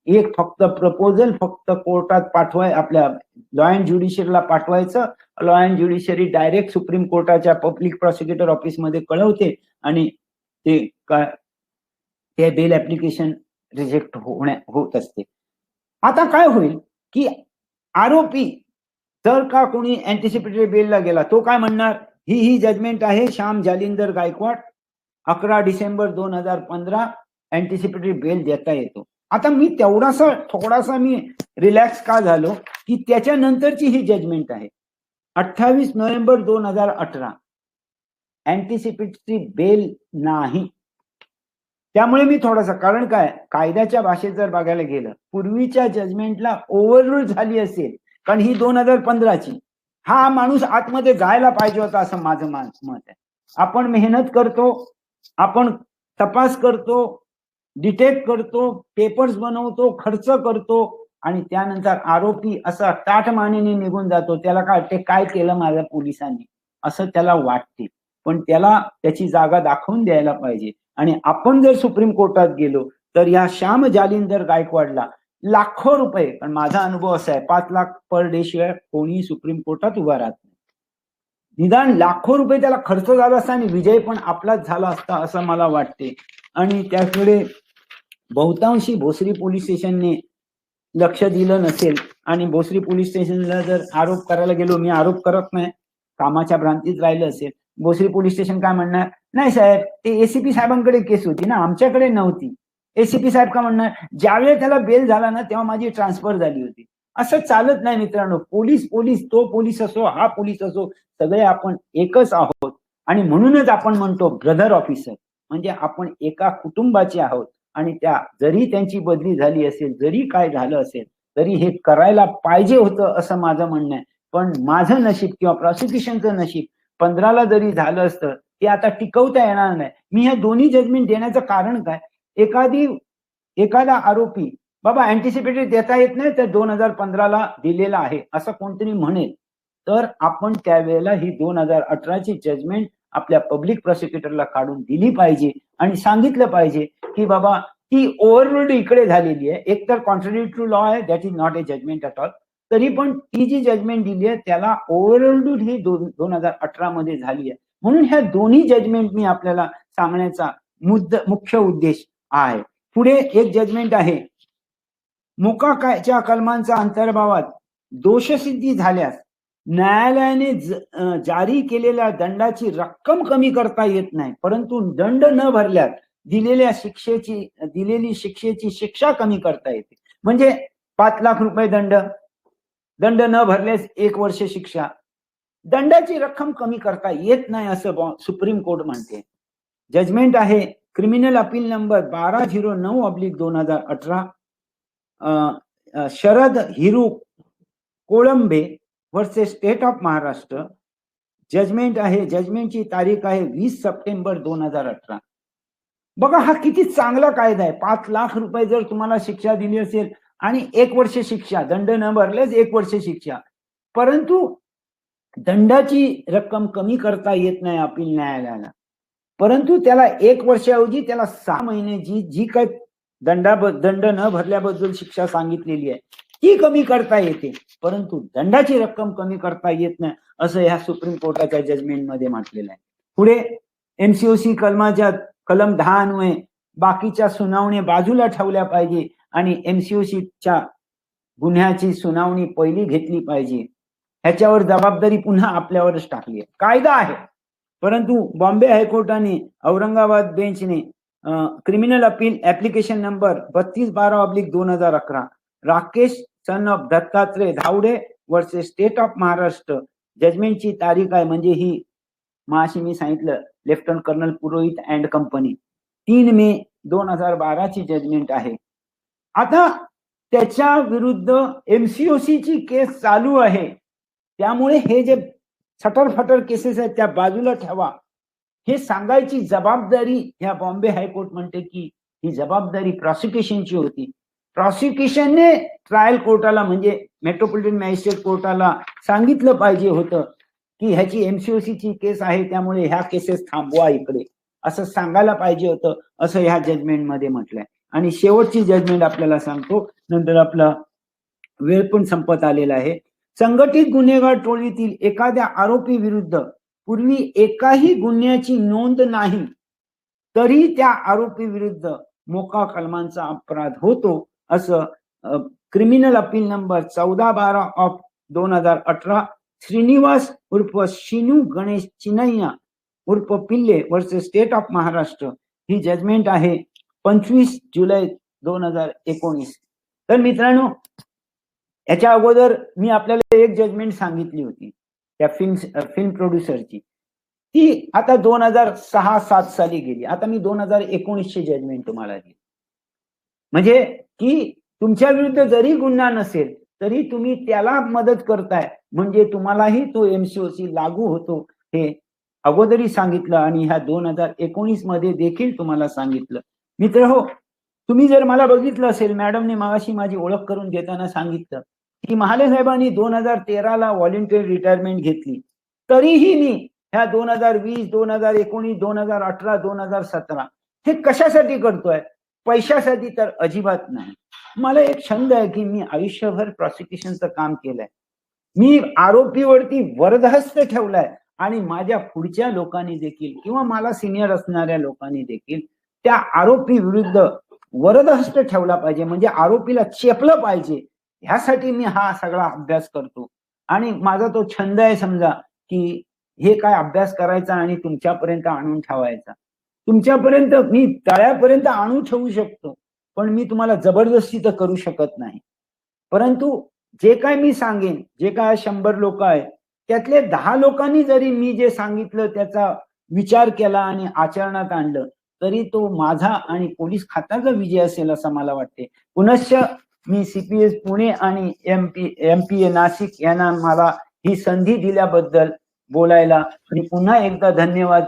एक फक्त प्रपोजल फक्त कोर्टात आपल्या लॉ अँड ज्युडिशियरीला पाठवायचं. Law and judiciary direct supreme कोर्टाच्या पब्लिक प्रॉसिक्युटर ऑफिस मध्ये कळवते आणि ते बेल ऍप्लिकेशन रिजेक्ट होत असते. आता काय होईल की आरोपी जर का कोणी अँटिसिपेटरी बेलला गेला तो काय म्हणणार, ही जजमेंट आहे श्याम जालिंदर गायकवाड 11 डिसेंबर 2015. अँटिसिपेटरी बेल देता येतो. आता मी थोडासा मी रिलॅक्स का झालो की त्याच्यानंतरची ही जजमेंट आहे 28 नोव्हेंबर 2018. अँटिसिपेटरी बेल नाही. त्यामुळे मी थोडासा, कारण काय, कायद्याच्या भाषेत जर बघायला गेलं, पूर्वीच्या जजमेंटला ओव्हररूल झाली असेल, कारण ही 2015ची, हा माणूस आतमध्ये जायला पाहिजे होता असं माझं मत आहे. आपण मेहनत करतो, आपण तपास करतो, डिटेक्ट करतो, पेपर्स बनवतो, खर्च करतो आणि त्यानंतर आरोपी असा ताठमानेने निघून जातो. त्याला काय वाटते, काय केलं माझ्या पोलिसांनी, असं त्याला वाटते. पण त्याला त्याची जागा दाखवून द्यायला पाहिजे. आणि आपण जर सुप्रीम कोर्टात गेलो तर या श्याम जालिंदर गायकवाडला लाखो रुपये, पण माझा अनुभव असा आहे 5 लाख पर डे शिवाय कोणी सुप्रीम कोर्टात उभा राहत नाही. निदान लाखो रुपये त्याला खर्च झाला असता आणि विजय पण आपलाच झाला असता असं मला वाटते. आणि त्याकडे बहुतांशी भोसरी पोलीस स्टेशनने लक्ष दिलं नसेल आणि भोसरी पोलीस स्टेशनला जर आरोप करायला गेलो, मी आरोप करत नाही, कामाच्या भ्रांतीत राहिलं असेल, भोसरी पोलीस स्टेशन काय म्हणणार, नाही साहेब ते एसीपी साहेबांकडे केस होती ना, आमच्याकडे नव्हती. एसीपी साहेब का म्हणणार, ज्यावेळेस त्याला बेल झाला ना तेव्हा माझी ट्रान्सफर झाली होती. असं चालत नाही मित्रांनो. पोलीस तो पोलीस असो, हा पोलीस असो, सगळे आपण एकच आहोत. आणि म्हणूनच आपण म्हणतो ब्रदर ऑफिसर, म्हणजे आपण एका कुटुंबाचे आहोत. आणि जरी त्यांची बदली झाली असेल, जरी काय झालं असेल, तरी हे करायला पाहिजे होतं असं माझं म्हणणं आहे. पण माझं नशीब किंवा प्रॉसिक्युशनचं नशीब 15ला जरी झालं असतं ते आता टिकवता येणार नाही. मी ह्या दोन्ही जजमेंट देण्याचं कारण काय, एखादा आरोपी बाबा अँटिसिपेटरी देता येत नाही तर 2015ला दिलेला आहे असं कोणतरी म्हणेल, तर आपण त्यावेळेला ही 2018ची जजमेंट आपल्या पब्लिक प्रॉसिक्युटरला काढून दिली पाहिजे आणि सांगितलं पाहिजे की बाबा ती ओव्हररूल्ड इकडे झालेली आहे. एकतर कॉन्ट्रॅरी टू लॉ आहे, that is not a judgment at all. तरी पण ती जी जजमेंट दिली आहे त्याला ओव्हररूल्ड ही 2018 मध्ये झाली आहे. म्हणून ह्या दोन्ही जजमेंट मी आपल्याला सांगण्याचा मुख्य उद्देश आहे. पुढे एक जजमेंट आहे, मोकाच्या कलमांचा अंतर्भावात दोषसिद्धी झाल्यास न्यायालयाने जारी केलेल्या दंडाची रक्कम कमी करता येत नाही, परंतु दंड न भरल्यास दिलेली शिक्षेची शिक्षा कमी करता येते. म्हणजे 5 लाख रुपये दंड न भरल्यास 1 वर्ष शिक्षा, दंडाची रक्कम कमी करता येत नाही असं सुप्रीम कोर्ट म्हणते. जजमेंट आहे criminal appeal number 1209/2018, Sharad Hiru Kolambe versus state of Maharashtra. Judgment आहे, जजमेंटची तारीख आहे 20 सप्टेंबर 2018. बघा हा किती चांगला कायदा आहे. 5 लाख रुपये जर तुम्हाला शिक्षा दिली असेल आणि 1 वर्ष शिक्षा, दंड न भरल्यास 1 वर्ष शिक्षा, परंतु दंडाची रक्कम कमी करता येत नाही अपील न्यायालयाला. परंतु त्याला 1 वर्षाऐवजी त्याला 6 महिने जी काही दंड न भरल्याबद्दल शिक्षा सांगितलेली आहे ती कमी करता येते, परंतु दंडाची रक्कम कमी करता येत नाही असं ह्या सुप्रीम कोर्टाच्या जजमेंट मध्ये म्हटलेलं आहे. पुढे एमसीओसी कलम 10 अन्वये बाकीच्या सुनावणी बाजूला ठेवल्या पाहिजे आणि एमसीओसीच्या गुन्ह्याची सुनावणी पहिली घेतली पाहिजे. ह्याच्यावर जबाबदारी पुन्हा आपल्यावरच टाकली आहे. कायदा आहे, परंतु बॉम्बे हायकोर्टाने औरंगाबाद बेंचने criminal appeal application number 3212/2011 Rakesh son of Dattatray Dhawade versus state of Maharashtra, जजमेंटची तारीख आहे म्हणजे ही माशी मी सांगितलं lieutenant colonel Purohit and company 3 May 2012 ची जजमेंट आहे. आता त्याच्या विरुद्ध एमसीओसीची केस चालू आहे, त्यामुळे हे जे सटरफटर केसेस आहेत त्या बाजूला ठेवा हे सांगायची जबाबदारी ह्या बॉम्बे हायकोर्ट म्हणते की ही जबाबदारी प्रॉसिक्युशनची होती. प्रॉसिक्युशनने ट्रायल कोर्टाला म्हणजे मेट्रोपॉलिटन मॅजिस्ट्रेट कोर्टाला सांगितलं पाहिजे होतं की ह्याची एमसीओसीची केस आहे त्यामुळे ह्या केसेस थांबवा इकडे, असं सांगायला पाहिजे होतं असं ह्या जजमेंट मध्ये म्हटलंय. आणि शेवटची जजमेंट आपल्याला सांगतो, नंतर आपला वेळ पण संपत आलेला आहे. संघटित गुन्हेगार टोळीतील एखाद्या आरोपी विरुद्ध पूर्वी एकाही गुन्ह्याची नोंद नाही तरी त्या आरोपी विरुद्ध मोका कलमांचा अपराध होतो असं क्रिमिनल अपील नंबर 14/12/2018 श्रीनिवास उर्फ शिनू गणेश चिनैया उर्फ Pillay versus state of Maharashtra ही जजमेंट आहे. 25 जुलै 2019. तर मित्रांनो, याच्या अगोदर मी आपल्याला एक जजमेंट सांगितली होती त्या फिल्म प्रोड्युसरची, ती आता 2006-07 साली गेली. आता मी 2019 ची जजमेंट तुम्हाला दिली. म्हणजे की तुमच्या विरुद्ध जरी गुन्हा नसेल तरी तुम्ही त्याला मदत करताय, म्हणजे तुम्हालाही तो एमसीओसी लागू होतो हे अगोदरही सांगितलं आणि ह्या 2019 मध्ये देखील तुम्हाला सांगितलं. मित्र हो, तुम्ही जर मला बघितलं असेल, मॅडमने मागाशी माझी ओळख करून देताना सांगितलं की महाले साहेबांनी 2013ला व्हॉलंटिअर रिटायरमेंट घेतली, तरीही मी ह्या 2020, 2019, 2018, 2017 हे कशासाठी करतोय? पैशासाठी तर अजिबात नाही. मला एक छंद आहे की मी आयुष्यभर प्रॉसिक्युशनचं काम केलंय. मी आरोपीवरती वरदहस्त ठेवलाय आणि माझ्या पुढच्या लोकांनी देखील किंवा मला सिनियर असणाऱ्या लोकांनी देखील त्या आरोपी विरुद्ध वरदहस्त ठेवला पाहिजे, म्हणजे आरोपीला चेपलं पाहिजे. ह्यासाठी मी हा सगळा अभ्यास करतो आणि माझा तो छंद आहे समजा की हे काय अभ्यास करायचा आणि तुमच्यापर्यंत आणून ठेवायचा. तुमच्यापर्यंत मी तळ्यापर्यंत आणून ठेवू शकतो, पण मी तुम्हाला जबरदस्ती तर करू शकत नाही. परंतु जे काय मी सांगेन, जे काय 100 लोक आहेत त्यातले 10 लोकांनी जरी मी जे सांगितलं त्याचा विचार केला आणि आचरणात आणलं तरी तो माझा आणि पोलीस खात्याचा विजय असेल असं मला वाटते. पुनश्च मी सीपीएस पुणे आणि एमपीए नाशिक यांना मला ही संधी दिल्याबद्दल बोलायला मी पुन्हा एकदा धन्यवाद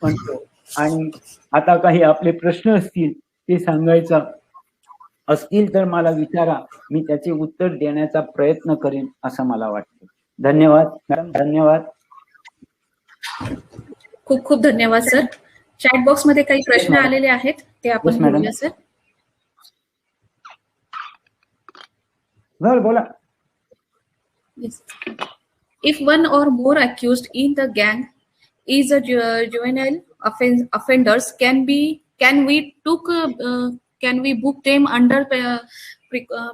म्हणतो. आणि आता काही आपले प्रश्न असतील ते सांगायचा असतील तर मला विचारा, मी त्याचे उत्तर देण्याचा प्रयत्न करेन असं मला वाटतं. धन्यवाद मॅडम, धन्यवाद. खूप खूप धन्यवाद सर. चॅट बॉक्स मध्ये काही प्रश्न आलेले आहेत ते आपण बोलूया सर. बोला. If one or more accused in the gang is a juvenile offenders, can we book them under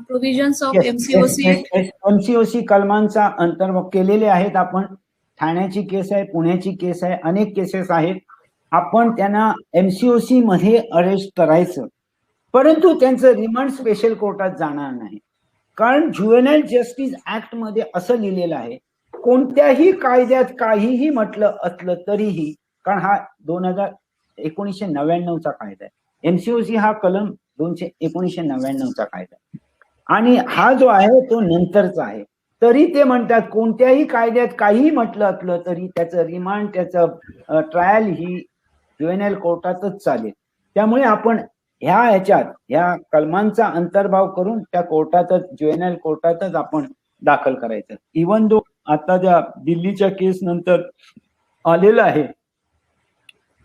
provisions of MCOC? MCOC कलमांचा अंतर्भाव केलेले आहेत आपण. ठाण्याची केस आहे, पुण्याची केस आहे, अनेक केसेस आहेत. आपण त्यांना MCOC मध्ये अरेस्ट करायचं, परंतु त्यांचं रिमांड स्पेशल कोर्टात जाणार नाही. कारण ज्युव्हेनाईल जस्टिस ऍक्ट मध्ये असं लिहिलेलं आहे, कोणत्याही कायद्यात काहीही म्हटलं असलं तरीही, कारण हा 1999चा कायदा आहे. MCOC हा कलम 1999चा कायदा आहे आणि हा जो आहे तो नंतरचा आहे. तरी ते म्हणतात कोणत्याही कायद्यात काहीही म्हटलं असलं तरी त्याचं रिमांड, त्याचं ट्रायल ही ज्युव्हेनाईल कोर्टातच चालेल. त्यामुळे आपण ह्या कलमांचा अंतर्भाव करून त्या कोर्टातच, ज्युव्हेनाईल कोर्टातच आपण दाखल करायचं. इवन दो आता त्या दिल्लीच्या केस नंतर आलेलं आहे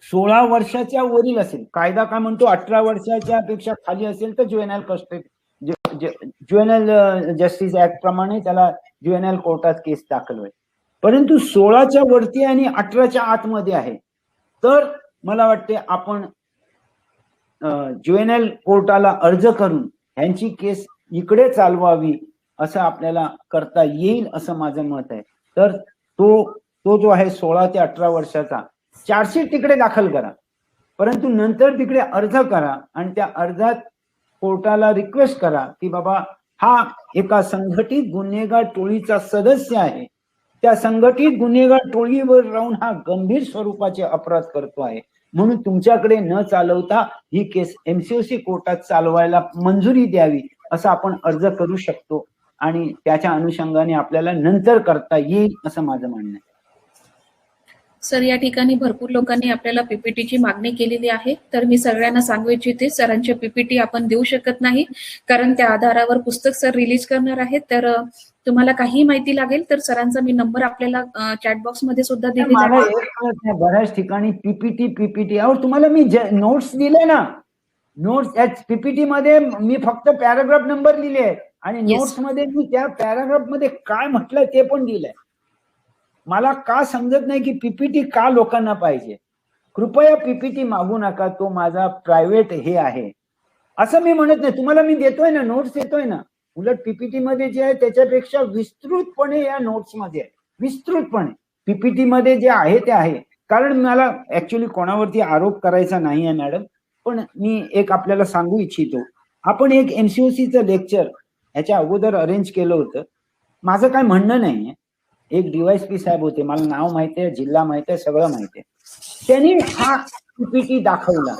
16 वर्षाच्या वरील असेल, कायदा काय म्हणतो 18 वर्षाच्या पेक्षा खाली असेल तर ज्युव्हेनाईल जस्टिस ऍक्ट प्रमाणे त्याला ज्युव्हेनाईल कोर्टात केस दाखल होईल. परंतु 16च्या वरती आणि 18च्या आतमध्ये आहे तर मला वाटते आपण ज्युव्हेनाईल कोर्टाला अर्ज करून ह्यांची केस इकडे चालवावी असं आपल्याला करता येईल असं माझं मत आहे. तर तो जो आहे 16 ते 18 वर्षाचा चार्जशीट तिकडे दाखल करा, परंतु नंतर तिकडे अर्ज करा आणि त्या अर्जात कोर्टाला रिक्वेस्ट करा की बाबा हा एका संघटित गुन्हेगार टोळीचा सदस्य आहे, त्या संघटित गुन्हेगार टोळीवर राहून हा गंभीर स्वरूपाचे अपराध करतो आहे, म्हणून तुमच्याकडे न चालवता ही केस MCOC कोर्टात चालवायला मंजुरी द्यावी असं आपण अर्ज करू शकतो आणि त्याच्या अनुषंगाने आपल्याला नंतर करता येईल असं माझं म्हणणं आहे. सर, या ठिकाणी भरपूर लोकांनी आपल्याला पीपीटीची मागणी केलेली आहे, तर मी सगळ्यांना सांगू इच्छिते सरांचे पीपीटी आपण देऊ शकत नाही, कारण त्या आधारावर पुस्तक सर रिलीज करणार आहेत. तर तुम्हाला काही माहिती लागेल तर सरांचा मी नंबर आपल्याला चॅट बॉक्स मध्ये सुद्धा दिलेला आहे. बऱ्याच ठिकाणी पीपीटी और तुम्हाला मी नोट्स दिले ना, नोट्स पीपीटी मध्ये मी फक्त पॅराग्राफ नंबर लिहिले आणि नोट्स मध्ये मी त्या पॅराग्राफ मध्ये काय म्हटलं ते पण दिलंय. मला का समजत नाही की पीपीटी का लोकांना पाहिजे. कृपया पीपीटी मागू नका, तो माझा प्रायव्हेट हे आहे असं मी म्हणत नाही. तुम्हाला मी देतोय ना, नोट्स देतोय ना, उलट पीपीटी मध्ये जे आहे त्याच्यापेक्षा विस्तृतपणे या नोट्स मध्ये आहे, विस्तृतपणे पीपीटी मध्ये जे आहे ते आहे. कारण मला ऍक्च्युली कोणावरती आरोप करायचा नाही आहे मॅडम, पण मी एक आपल्याला सांगू इच्छितो, आपण एक MCOCचं लेक्चर ह्याच्या अगोदर अरेंज केलं होतं. माझं काय म्हणणं नाहीये, एक DYSP साहेब होते, मला नाव माहिती आहे, जिल्हा माहिती आहे, सगळं माहिती आहे. त्यांनी हा PPT दाखवला.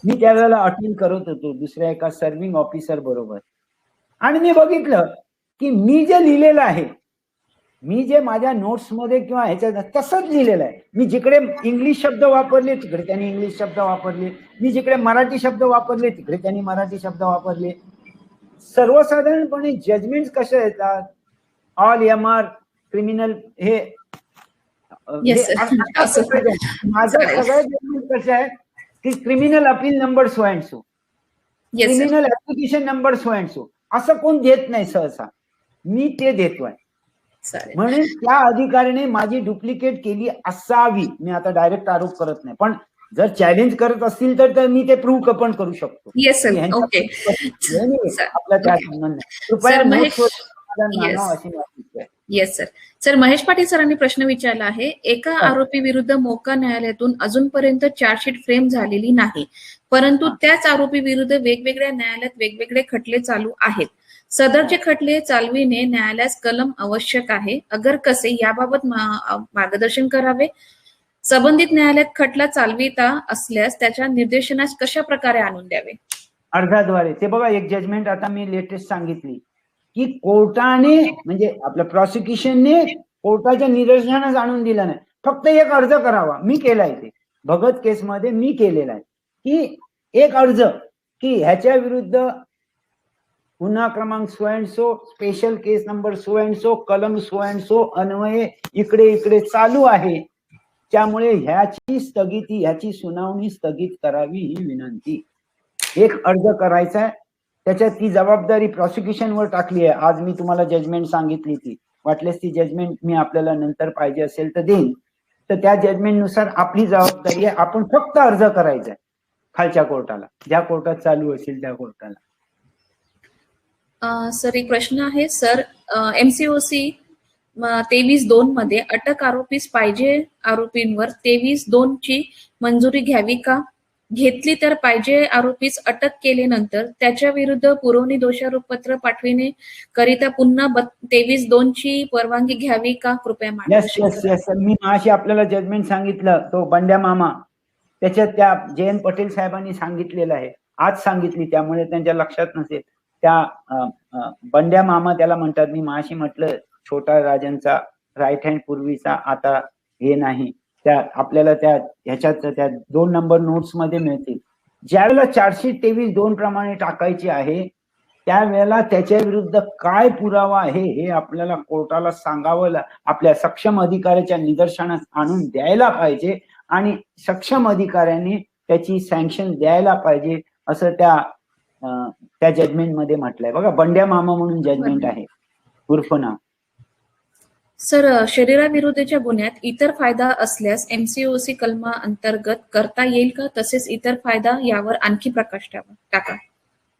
मी त्यावेळेला अटेंड करत होतो दुसऱ्या एका सर्व्हिंग ऑफिसर बरोबर, आणि मी बघितलं की मी जे लिहिलेलं आहे, मी जे माझ्या नोट्समध्ये किंवा ह्याच्यात तसंच लिहिलेलं आहे. मी जिकडे इंग्लिश शब्द वापरले तिकडे त्यांनी इंग्लिश शब्द वापरले, मी जिकडे मराठी शब्द वापरले तिकडे त्यांनी मराठी शब्द वापरले. सर्वसाधारणपणे जजमेंट कसे येतात, ऑल MR क्रिमिनल, हे माझं सगळं जजमेंट कसं आहे की criminal appeal number so and so, criminal application number so and so, असं कोण देत नाही सहसा, मी ते देतोय. म्हणून त्या अधिकाऱ्याने माझी डुप्लिकेट केली असावी. मी आता डायरेक्ट आरोप करत नाही, पण जर चॅलेंज करत असतील तर मी ते प्रूव्ह पण करू शकतो. आपला त्या संबंध कृपया. Yes sir. Sir, Mahesh Patil सरांनी प्रश्न विचारला आहे, एका आरोपी विरुद्ध मोका न्यायालयातून अजूनपर्यंत चार्जशीट फ्रेम झालेली नाही, परंतु त्याच आरोपी विरुद्ध वेगवेगळ्या न्यायालयात वेगवेगळे खटले चालू आहेत. सदरचे खटले चालविणे न्यायालयास कलम आवश्यक आहे, अगर कसे याबाबत मार्गदर्शन करावे. संबंधित न्यायालयात खटला चालविता असल्यास त्याच्या निर्देशनास कशा प्रकारे आणून द्यावे. अर्जाद्वारे. ते बघा, एक जजमेंट आता मी लेटेस्ट सांगितली की कोर्टाने म्हणजे आपल्या प्रॉसिक्युशनने कोर्टाच्या निदर्शनास आणून दिलं नाही, फक्त एक अर्ज करावा. मी केलाय ते भगत केसमध्ये, मी केलेला आहे की एक अर्ज की ह्याच्या विरुद्ध गुन्हा क्रमांक so and so, special case number so and so, कलम सो अँड सो अन्वये इकडे इकडे चालू आहे, त्यामुळे ह्याची स्थगिती, ह्याची सुनावणी स्थगित करावी ही विनंती. एक अर्ज करायचा आहे, त्याच्यात ती जबाबदारी प्रॉसिक्युशनवर टाकली आहे. आज मी तुम्हाला जजमेंट सांगितली, ती वाटल्यास ती जजमेंट मी आपल्याला नंतर पाहिजे असेल तर देईन. तर त्या जजमेंटनुसार आपली जबाबदारी आहे, आपण फक्त अर्ज करायचा आहे खालच्या कोर्टाला, ज्या कोर्टात चालू असेल त्या कोर्टाला. सर, एक प्रश्न आहे सर, MCOC 23(2) मध्ये अटक आरोपीस पाहिजे आरोपींवर 23(2) ची मंजुरी घ्यावी का? घेतली तर पाहिजे आरोपीस अटक केल्यानंतर त्याच्या विरुद्ध पुरवणी दोषारोपपत्र पाठविणे करिता पुन्हा 23(2) ची परवानगी घ्यावी का? कृपया मार्गदर्शन करा. मी अशी आपल्याला जजमेंट सांगितलं, तो बंड्या मामा, त्याच्यात त्या जयंत पटेल साहेबांनी सांगितलेलं आहे, आज सांगितली, त्यामुळे त्यांच्या लक्षात नसेल. त्या बंड्या मामा त्याला म्हणतात. मी माशी म्हटलं छोटा राजांचा राईट हँड पूर्वीचा, आता हे नाही. त्या आपल्याला त्या ह्याच्यात त्या 2 नंबर नोट्स मध्ये मिळतील. ज्यावेळेला चार्जशीट 23(2) प्रमाणे टाकायची आहे त्यावेळेला त्याच्या विरुद्ध काय पुरावा आहे हे आपल्याला कोर्टाला सांगावं, आपल्या सक्षम अधिकाऱ्याच्या निदर्शनास आणून द्यायला पाहिजे आणि सक्षम अधिकाऱ्यांनी त्याची सँक्शन द्यायला पाहिजे, असं त्या जजमेंट मध्ये म्हटलंय. बघा, बंड्या मामा म्हणून जजमेंट आहे, उर्फ नाव. सर, शरीराविरुद्धच्या गुन्ह्यात इतर फायदा असल्यास MCOC कलमा अंतर्गत करता येईल का? तसेच इतर फायदा यावर आणखी प्रकाश टाका.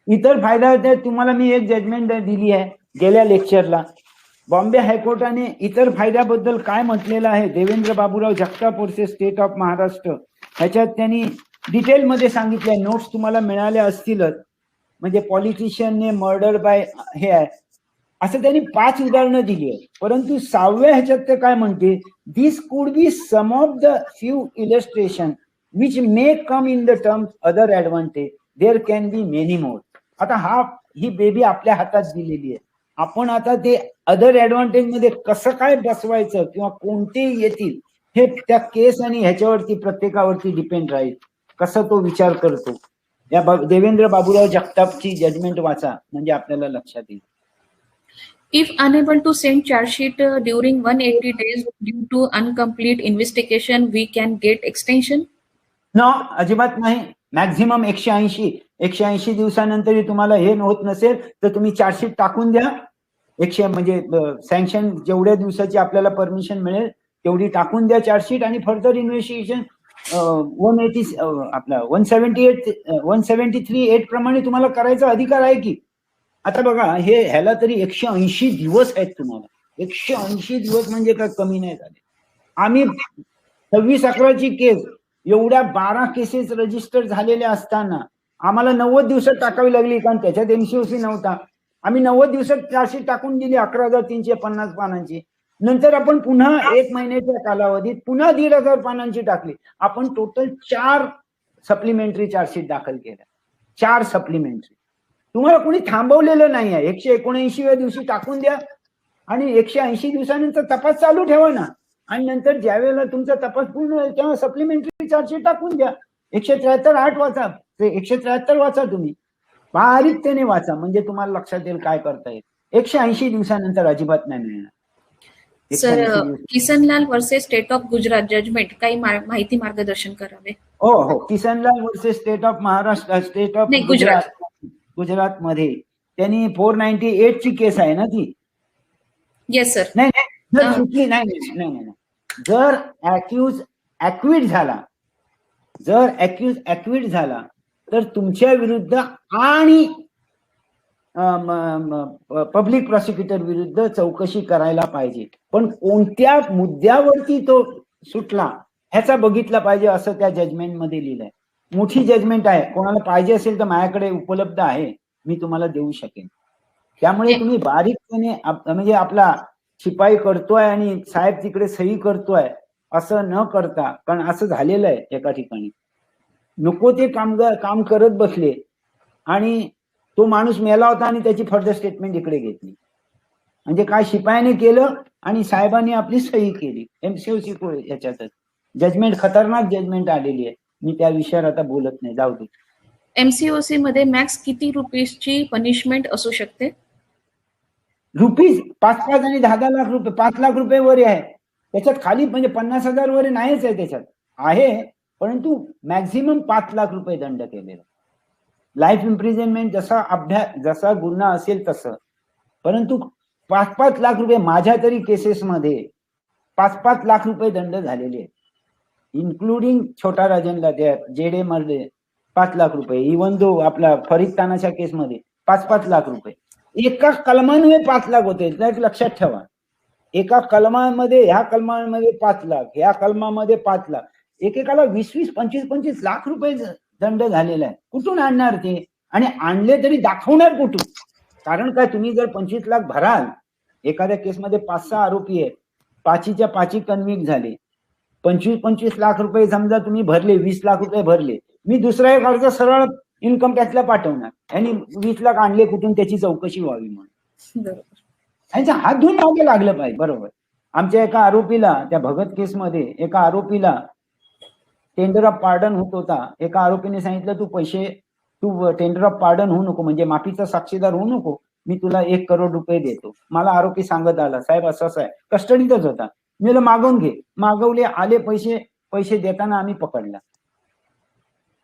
इतर फायदा तुम्हाला मी एक जजमेंट दिली आहे गेल्या लेक्चरला. बॉम्बे हायकोर्टाने इतर फायद्याबद्दल काय म्हटलेलं आहे, Devendra Baburao Jagtap versus state of Maharashtra, ह्याच्यात त्यांनी डिटेलमध्ये सांगितलंय. नोट्स तुम्हाला मिळाल्या असतीलच. म्हणजे पॉलिटिशियनने मर्डर बाय हे आहे असं त्यांनी 5 उदाहरणं दिली आहे, परंतु 6व्या ह्याच्यात ते काय म्हणते, this could be some of the few illustration which may come in the terms other advantage, there can be many more. आता ही बेबी आपल्या हातात दिलेली आहे, आपण आता ते अदर ऍडव्हान्टेज मध्ये कसं काय बसवायचं किंवा कोणते येतील हे त्या केस आणि ह्याच्यावरती प्रत्येकावरती डिपेंड राहील, कसं तो विचार करतो. या देवेंद्र बाबूराव जगतापची जजमेंट वाचा, म्हणजे आपल्याला लक्षात येईल. If unable to send charge sheet during 180 days due to incomplete investigation, we can get extension? No, अजिबात नाही. मॅक्झिमम 180 दिवसानंतर तुम्हाला हे होत नसेल तर तुम्ही चार्जशीट टाकून द्या. म्हणजे सँक्शन जेवढ्या दिवसाची आपल्याला परमिशन मिळेल तेवढी टाकून द्या चार्जशीट, आणि फर्दर इन्व्हेस्टिगेशन 173(8) प्रमाणे तुम्हाला करायचा अधिकार आहे की. आता बघा, ह्याला तरी 180 दिवस आहेत तुम्हाला. 180 दिवस म्हणजे काय कमी नाही झाले. आम्ही 26/11ची केस एवढ्या 12 केसेस रजिस्टर झालेल्या असताना आम्हाला 90 दिवसात टाकावी लागली, कारण त्याच्यात एनसीओसी नव्हता. आम्ही 90 दिवसात चार्जशीट टाकून दिली 11,350 पानांची. नंतर आपण पुन्हा 1 महिन्याच्या कालावधीत पुन्हा 1,500 पानांची टाकली. आपण टोटल 4 सप्लिमेंटरी चार्जशीट दाखल केल्या. 4 सप्लिमेंटरी. तुम्हाला कोणी थांबवलेलं नाही आहे. 179व्या दिवशी टाकून द्या आणि 180 दिवसानंतर तपास चालू ठेवा ना, आणि नंतर ज्या वेळेला तुमचा तपास पूर्ण होईल तेव्हा सप्लिमेंटरी चार्जशीट टाकून द्या. 173(8) वाचा, 173 वाचा, तुम्ही बारीकतेने वाचा, म्हणजे तुम्हाला लक्षात येईल काय करता येईल. 180 दिवसानंतर अजिबात नाही मिळणार. Sir, Kisanlal versus state of Gujarat judgment काही माहिती मार्गदर्शन करावे. हो, Kisanlal versus state of Maharashtra, state of Gujarat मध्ये त्यांनी 498 ची केस आहे ना ती. Yes sir. नाही, जर सुटली नाही, जर अॅक्यूज ऍक्विट झाला तर तुमच्या विरुद्ध आणि पब्लिक प्रॉसिक्युटर विरुद्ध चौकशी करायला पाहिजे, पण कोणत्या मुद्द्यावरती तो सुटला ह्याचा बघितला पाहिजे, असं त्या जजमेंट मध्ये लिहिलंय. मोठी जजमेंट आहे, कोणाला पाहिजे असेल तर माझ्याकडे उपलब्ध आहे, मी तुम्हाला देऊ शकेन. त्यामुळे तुम्ही बारीकपणे, म्हणजे आपला शिपाई करतोय आणि साहेब तिकडे सही करतोय असं न करता, कारण असं झालेलं आहे एका ठिकाणी, नको ते काम करत बसले आणि तो माणूस मेला होता आणि त्याची फर्दर स्टेटमेंट इकडे घेतली. म्हणजे काय, शिपायाने केलं आणि साहेबांनी आपली सही केली. एमसीओसी याच्यातच जजमेंट, खतरनाक जजमेंट आलेली आहे. मी त्या विषयावर आता बोलत नाही, जाऊ दे. एमसीओसी मध्ये मॅक्स किती रुपीजची पनिशमेंट असू शकते? रुपीज 5,000 आणि 10,000 लाख रुपये, 5 लाख रुपये वर आहे. त्याच्यात खाली म्हणजे 50,000 वर नाहीच आहे, त्याच्यात आहे, परंतु मॅक्झिमम 5 लाख रुपये दंड केलेला. लाईफ इम्प्रिझनमेंट जसा गुन्हा असेल तसं, परंतु 5-5 लाख रुपये, माझ्या तरी केसेसमध्ये 5-5 लाख रुपये दंड झालेले आहेत, इन्क्लुडिंग छोटा राजनला त्या जेडे मध्ये 5 लाख रुपये, इव्हन दो आपला फरीद तानाच्या केसमध्ये 5-5 लाख रुपये. एका कलमांमध्ये 5 लाख होते, लक्षात ठेवा. एका कलमामध्ये, ह्या कलमामध्ये 5 लाख, ह्या कलमामध्ये 5 लाख, एकेकाला 20-20, 25-25 लाख रुपये दंड झालेला आहे. कुठून आणणार ते? आणि आणले तरी दाखवणार कुठून? कारण काय, तुम्ही जर 25 लाख भराल, एखाद्या केसमध्ये 5-6 आरोपी आहेत, 5च्या 5 कन्व्हिक्ट झाले, 25-25 लाख रुपये समजा तुम्ही भरले, 20 लाख रुपये भरले, मी दुसरा एक अर्ज सरळ इन्कम टॅक्सला पाठवणार आणि 20 लाख आणले कुठून, त्याची चौकशी व्हावी म्हणून. त्यांचा हात धुवून मागे लागलं पाहिजे. बरोबर. आमच्या एका आरोपीला, त्या भगत केसमध्ये एका आरोपीला टेंडर ऑफ पार्डन होत होता. एका आरोपीने सांगितलं, तू टेंडर ऑफ पार्डन होऊ नको, म्हणजे माफीचा साक्षीदार होऊ नको, मी तुला 1 करोड रुपये देतो. मला आरोपी सांगत आला, साहेब असं आहे, कस्टडीतच होता. मी मागवून घे, मागवले, आले पैसे देताना आम्ही पकडला.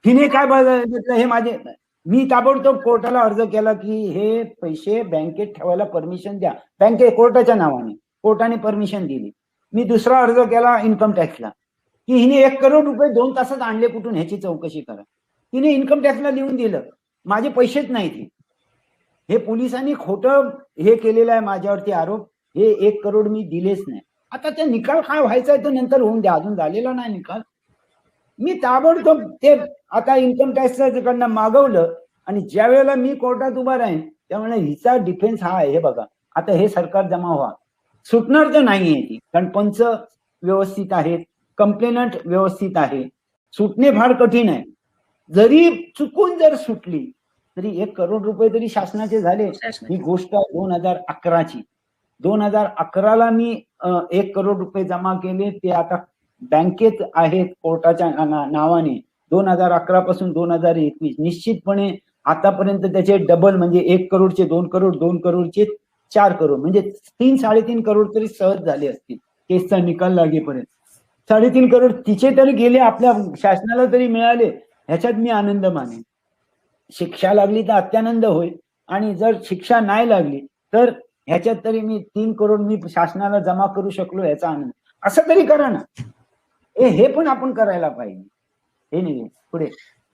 हिने काय घेतलं, हे माझे, मी ताबडतोब कोर्टाला अर्ज केला की हे पैसे बँकेत ठेवायला परमिशन द्या, कोर्टाच्या नावाने. कोर्टाने परमिशन दिली. मी दुसरा अर्ज केला इन्कम टॅक्सला की हिने 1 करोड रुपये 2 तासात आणले कुठून, ह्याची चौकशी करा. तिने इन्कम टॅक्सला लिहून दिलं, माझे पैसेच नाहीत. हे पोलिसांनी खोटं हे केलेलं आहे माझ्यावरती आरोप, हे 1 करोड मी दिलेच नाही. आता ते निकाल काय व्हायचा आहे तो नंतर होऊन द्या, अजून झालेला नाही निकाल. मी ताबडतोब ते आता इन्कम टॅक्सकडनं मागवलं आणि ज्या वेळेला मी कोर्टात उभा राहीन त्यामुळे हिचा डिफेन्स हा आहे. हे बघा, आता हे सरकार जमा व्हा, सुटणार तर नाहीये ती, कारण पंच व्यवस्थित आहेत, कंप्लेनंट व्यवस्थित आहे, सुटणे फार कठीण आहे. जरी चुकून जर सुटली तरी 1 करोड रुपये तरी शासनाचे झाले. ही गोष्ट 2011ची. 2011ला मी 1 करोड रुपये जमा केले, ते आता बँकेत आहेत कोर्टाच्या नावाने. 2011 पासून 2021 निश्चितपणे आतापर्यंत त्याचे डबल, म्हणजे 1 करोडचे 2 करोड, 2 करोडचे 4 करोड, म्हणजे 3-3.5 करोड तरी सहज झाले असतील केसचा निकाल लागेपर्यंत. 3.5 करोड तिचे तरी गेले, आपल्या शासनाला तरी मिळाले, ह्याच्यात मी आनंद मानेन. शिक्षा लागली तर अत्यानंद होईल, आणि जर शिक्षा नाही लागली तर ह्याच्यात तरी मी 3 करोड मी शासनाला जमा करू शकलो, याचा आनंद. असं तरी करा ना, हे पण आपण करायला पाहिजे. हे नाही पुढे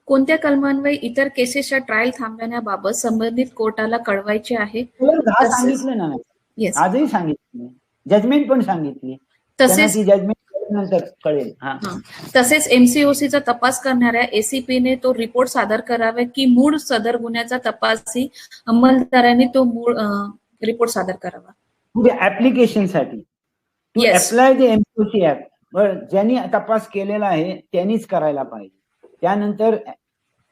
कोणत्या कलमान्वये इतर केसेसच्या ट्रायल थांबवण्याबाबत संबंधित कोर्टाला कळवायचे आहे? सांगितलं ना, आजही सांगितलं, जजमेंट पण सांगितली. तसेच जजमेंट त्याच्यानंतर कळेल. हा, तसेच एमसीओसीचा तपास करणाऱ्या एसीपीने तो रिपोर्ट सादर करावा की मूळ सदर गुन्ह्याचा तपासी अंमलदारांनी तो मूळ रिपोर्ट सादर करावा? म्हणजे ऍप्लिकेशनसाठी to Yes. Apply the MCOC act, ज्यांनी तपास केलेला आहे त्यांनीच करायला पाहिजे. त्यानंतर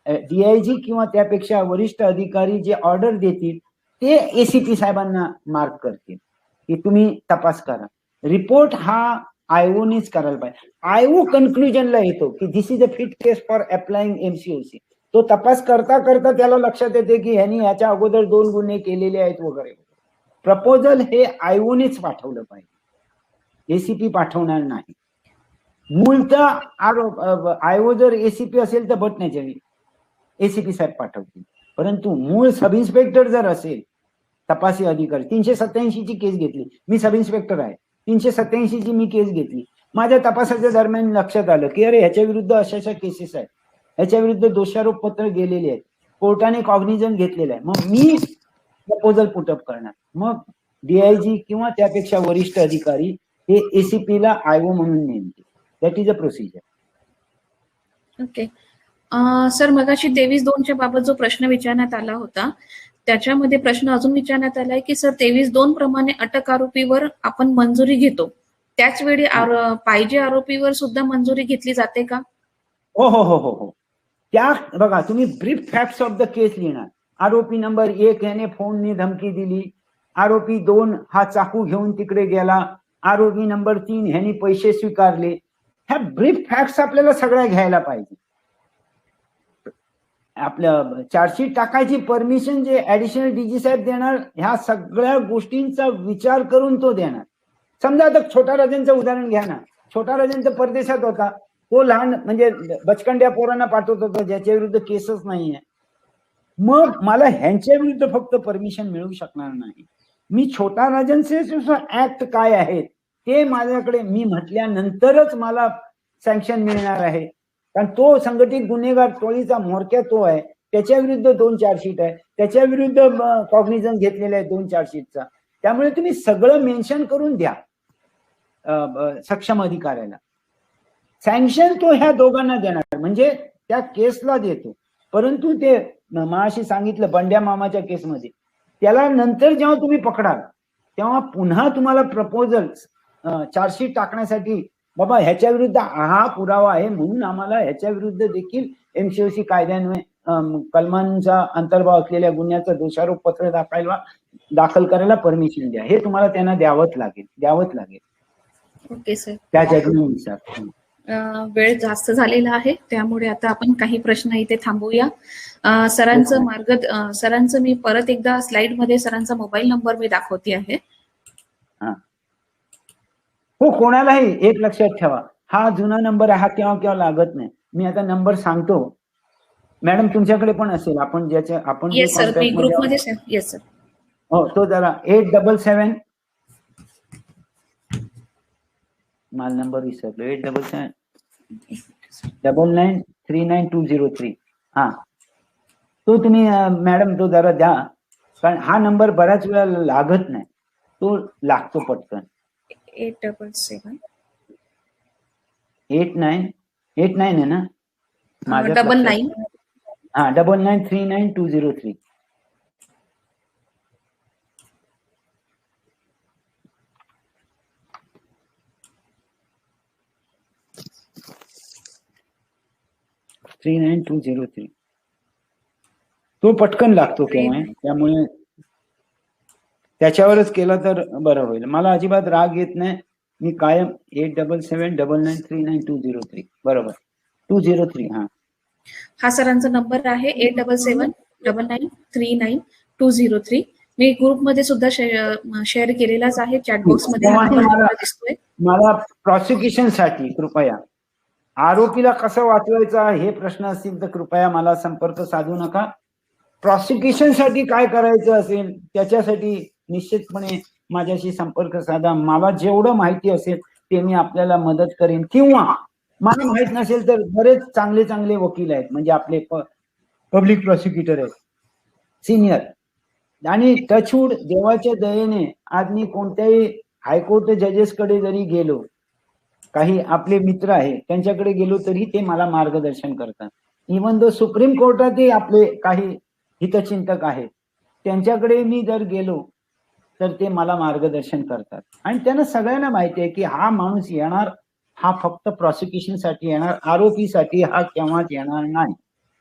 डीआयजी किंवा त्यापेक्षा वरिष्ठ अधिकारी जे ऑर्डर देतील ते एसीपी साहेबांना मार्क करतील की तुम्ही तपास करा. रिपोर्ट हा आयओनीच करायला पाहिजे. आयओ कन्क्लुजनला येतो की this is a fit case for applying MCOC. तो तपास करता करता त्याला लक्षात येते की ह्यांनी याच्या अगोदर 2 गुन्हे केलेले आहेत वगैरे. प्रपोजल हे आयओनीच पाठवलं पाहिजे, एसीपी पाठवणार नाही. मूळचा आरोप आयओ जर एसीपी असेल तर बटण्याच्या एसीपी साहेब पाठवतील, परंतु मूळ सब इन्स्पेक्टर जर असेल, तपासी अधिकारी 387 ची केस घेतली, मी सब इन्स्पेक्टर आहे, 387 ची मी केस घेतली, माझ्या तपासाच्या दरम्यान लक्षात आलं की अरे ह्याच्या विरुद्ध अशा केसेस आहेत, ह्याच्या विरुद्ध दोषारोप पत्र गेलेले आहेत, कोर्टाने कॉग्निझन घेतलेलं आहे, मग मी प्रपोजल पुटअप करणार. मग डीआयजी किंवा त्यापेक्षा वरिष्ठ अधिकारी हे एसीपी ला आयओ म्हणून नेमते. That is a procedure. Okay sir, मगाशी 23-2 बाबत जो प्रश्न विचारण्यात आला होता त्याच्यामध्ये प्रश्न अजून विचारण्यात आलाय की सर 23-2 प्रमाणे अटक आरोपीवर आपण मंजुरी घेतो, त्याच वेळी पाहिजे आरोपीवर सुद्धा मंजुरी घेतली जाते का? हो हो हो हो हो. त्या बघा, तुम्ही ब्रीफ फॅक्ट्स ऑफ द केस लिहिणार. आरोपी नंबर 1 याने फोनने धमकी दिली, आरोपी 2 हा चाकू घेऊन तिकडे गेला, आरोपी नंबर 3 ह्यांनी पैसे स्वीकारले. ह्या ब्रीफ फॅक्ट्स आपल्याला सगळ्या घ्यायला पाहिजे. आपलं चार्जशीट टाकायची परमिशन जे ऍडिशनल डीजी साहेब देणार, ह्या सगळ्या गोष्टींचा विचार करून तो देणार. समजा आता छोटा राजांचं उदाहरण घ्या ना. छोटा राजांचा परदेशात होता, तो लहान म्हणजे बचकंड्या पोरांना पाठवत होता ज्याच्या विरुद्ध केसच नाहीये. मग मला ह्यांच्या विरुद्ध फक्त परमिशन मिळू शकणार नाही. मी छोटा राजांचे ऍक्ट काय आहेत ते माझ्याकडे मी म्हटल्यानंतरच मला सँक्शन मिळणार आहे, कारण तो संघटित गुन्हेगार टोळीचा म्होरक्या तो आहे, त्याच्या विरुद्ध 2 चार्जशीट आहे, त्याच्या विरुद्ध कॉग्निझन घेतलेला आहे 2 चार्जशीटचा. त्यामुळे तुम्ही सगळं मेन्शन करून द्या सक्षम अधिकाऱ्याला. सँक्शन तो ह्या दोघांना देणार, म्हणजे त्या केसला देतो. परंतु ते माशी सांगितलं बंड्या मामाच्या केसमध्ये, त्याला नंतर जेव्हा तुम्ही पकडाल तेव्हा पुन्हा तुम्हाला प्रपोजल चार्जशीट टाकण्यासाठी बाबा ह्याच्या विरुद्ध हा पुरावा आहे म्हणून आम्हाला ह्याच्या विरुद्ध देखील एमसीओसी कायद्यान्वये कलमांचा अंतर्भाव असलेल्या गुन्ह्याचं दोषारोप पत्र दाखल करायला परमिशन द्या, हे तुम्हाला त्यांना द्यावंच लागेल. ओके सर, त्या जजमेंटनुसार. वेळ जास्त झालेला आहे त्यामुळे आता आपण काही प्रश्न इथे थांबूया. सरांचं मी परत एकदा स्लाइड मध्ये सरांचा मोबाईल नंबर मी दाखवते आहे. हो, कोणालाही एक लक्षात ठेवा, हा जुना नंबर आहे, हा केव्हा लागत नाही. मी आता नंबर सांगतो, मॅडम तुमच्याकडे पण असेल, आपण ज्याच्या आपण येस सर, मी ग्रुपमध्ये. Yes sir. हो, तो जरा 877 माल नंबर विसरलो, 877 9939 हा, तो तुम्ही मॅडम तो जरा द्या, कारण हा नंबर बऱ्याच वेळा लागत नाही, तो लागतो पटकन. 877 89 आहे ना? 99 हा 9939 203. तो पटकन लागतो केव्हा, त्यामुळे त्याच्यावरच केला तर बरं होईल. मला अजिबात राग येत नाही, मी कायम 8779939203 बरोबर 203. हा सरांचा नंबर आहे 8779939203. मी ग्रुपमध्ये सुद्धा शेअर केलेलाच आहे, चॅटबॉक्स मध्ये दिसतोय. मला प्रॉसिक्युशन साठी कृपया आरोपीला कसं वाचवायचं हे प्रश्न असतील तर कृपया मला संपर्क साधू नका. प्रॉसिक्युशन साठी काय करायचं असेल त्याच्यासाठी निश्चितपणे माझ्याशी संपर्क साधा. मला जेवढं माहिती असेल ते मी आपल्याला मदत करेन, किंवा मला माहित नसेल तर बरेच चांगले वकील आहेत, म्हणजे आपले पब्लिक प्रॉसिक्युटर आहेत सिनियर. आणि टचवूड देवाच्या दयेने आज मी कोणत्याही हायकोर्ट जजेस कडे जरी गेलो, काही आपले मित्र आहेत त्यांच्याकडे गेलो तरी ते मला मार्गदर्शन करतात. इव्हन दो सुप्रीम कोर्टातही आपले काही हितचिंतक आहेत, त्यांच्याकडे मी जर गेलो तर ते मला मार्गदर्शन करतात. आणि त्यांना सगळ्यांना माहिती आहे की हा माणूस येणार, हा फक्त प्रॉसिक्युशनसाठी येणार, आरोपीसाठी हा केव्हाच येणार नाही.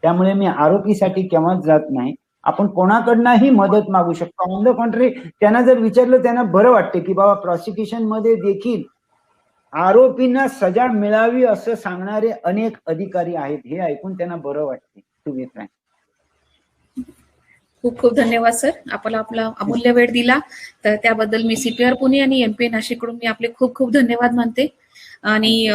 त्यामुळे मी आरोपीसाठी केव्हाच जात नाही. आपण कोणाकडनंही मदत मागू शकतो. ऑन द कॉन्ट्री त्यांना जर विचारलं त्यांना बरं वाटते की बाबा प्रॉसिक्युशन मध्ये देखील आरोपींना सजा मिळावी असं सांगणारे अनेक अधिकारी आहेत. हे ऐकून त्यांना बरं वाटते. तुम्ही फ्रँक. खूप खूप धन्यवाद सर, आपला अमूल्य वेळ दिला तर त्याबद्दल मी CPR पुणे आणि MP नाशिककडून मी आपले खूप खूप धन्यवाद मानते. आणि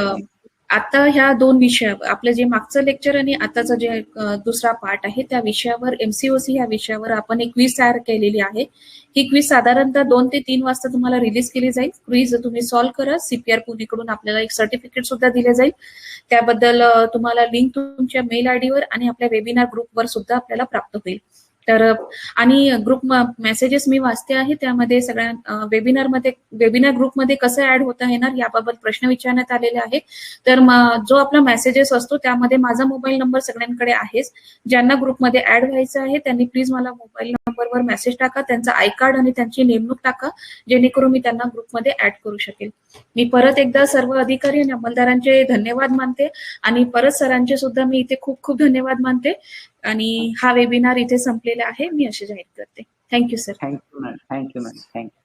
आता ह्या दोन विषय, आपलं जे मागचं लेक्चर आणि आताचं जे दुसरा पार्ट आहे त्या विषयावर MCOC ह्या विषयावर आपण एक क्विज तयार केलेली आहे. ही क्विज साधारणतः 2 ते 3 वाजता तुम्हाला रिलीज केली जाईल. क्विज तुम्ही सॉल्व्ह करा. CPR पुणेकडून आपल्याला एक सर्टिफिकेट सुद्धा दिले जाईल. त्याबद्दल तुम्हाला लिंक तुमच्या मेल ID वर आणि आपल्या वेबिनार ग्रुपवर सुद्धा आपल्याला प्राप्त होईल. तर आणि ग्रुप मेसेजेस मी वाचते आहे, त्यामध्ये सगळ्या वेबिनार ग्रुपमध्ये कसं ऍड होता येणार याबाबत प्रश्न विचारण्यात आलेले आहे. तर जो आपला मेसेजेस असतो त्यामध्ये माझा मोबाईल नंबर सगळ्यांकडे आहेच. ज्यांना ग्रुपमध्ये ऍड व्हायचं आहे त्यांनी प्लीज मला मोबाईल नंबरवर मेसेज टाका, त्यांचा आय कार्ड आणि त्यांची नेमणूक टाका, जेणेकरून मी त्यांना ग्रुपमध्ये ऍड करू शकेल. मी परत एकदा सर्व अधिकारी आणि अंमलदारांचे धन्यवाद मानते आणि परत सरांचे सुद्धा मी इथे खूप खूप धन्यवाद मानते. आणि हा वेबिनार इथे संपलेला आहे, मी असे जाहीर करते. Thank you sir. Thank you ma'am. Thank you ma'am. Thank you.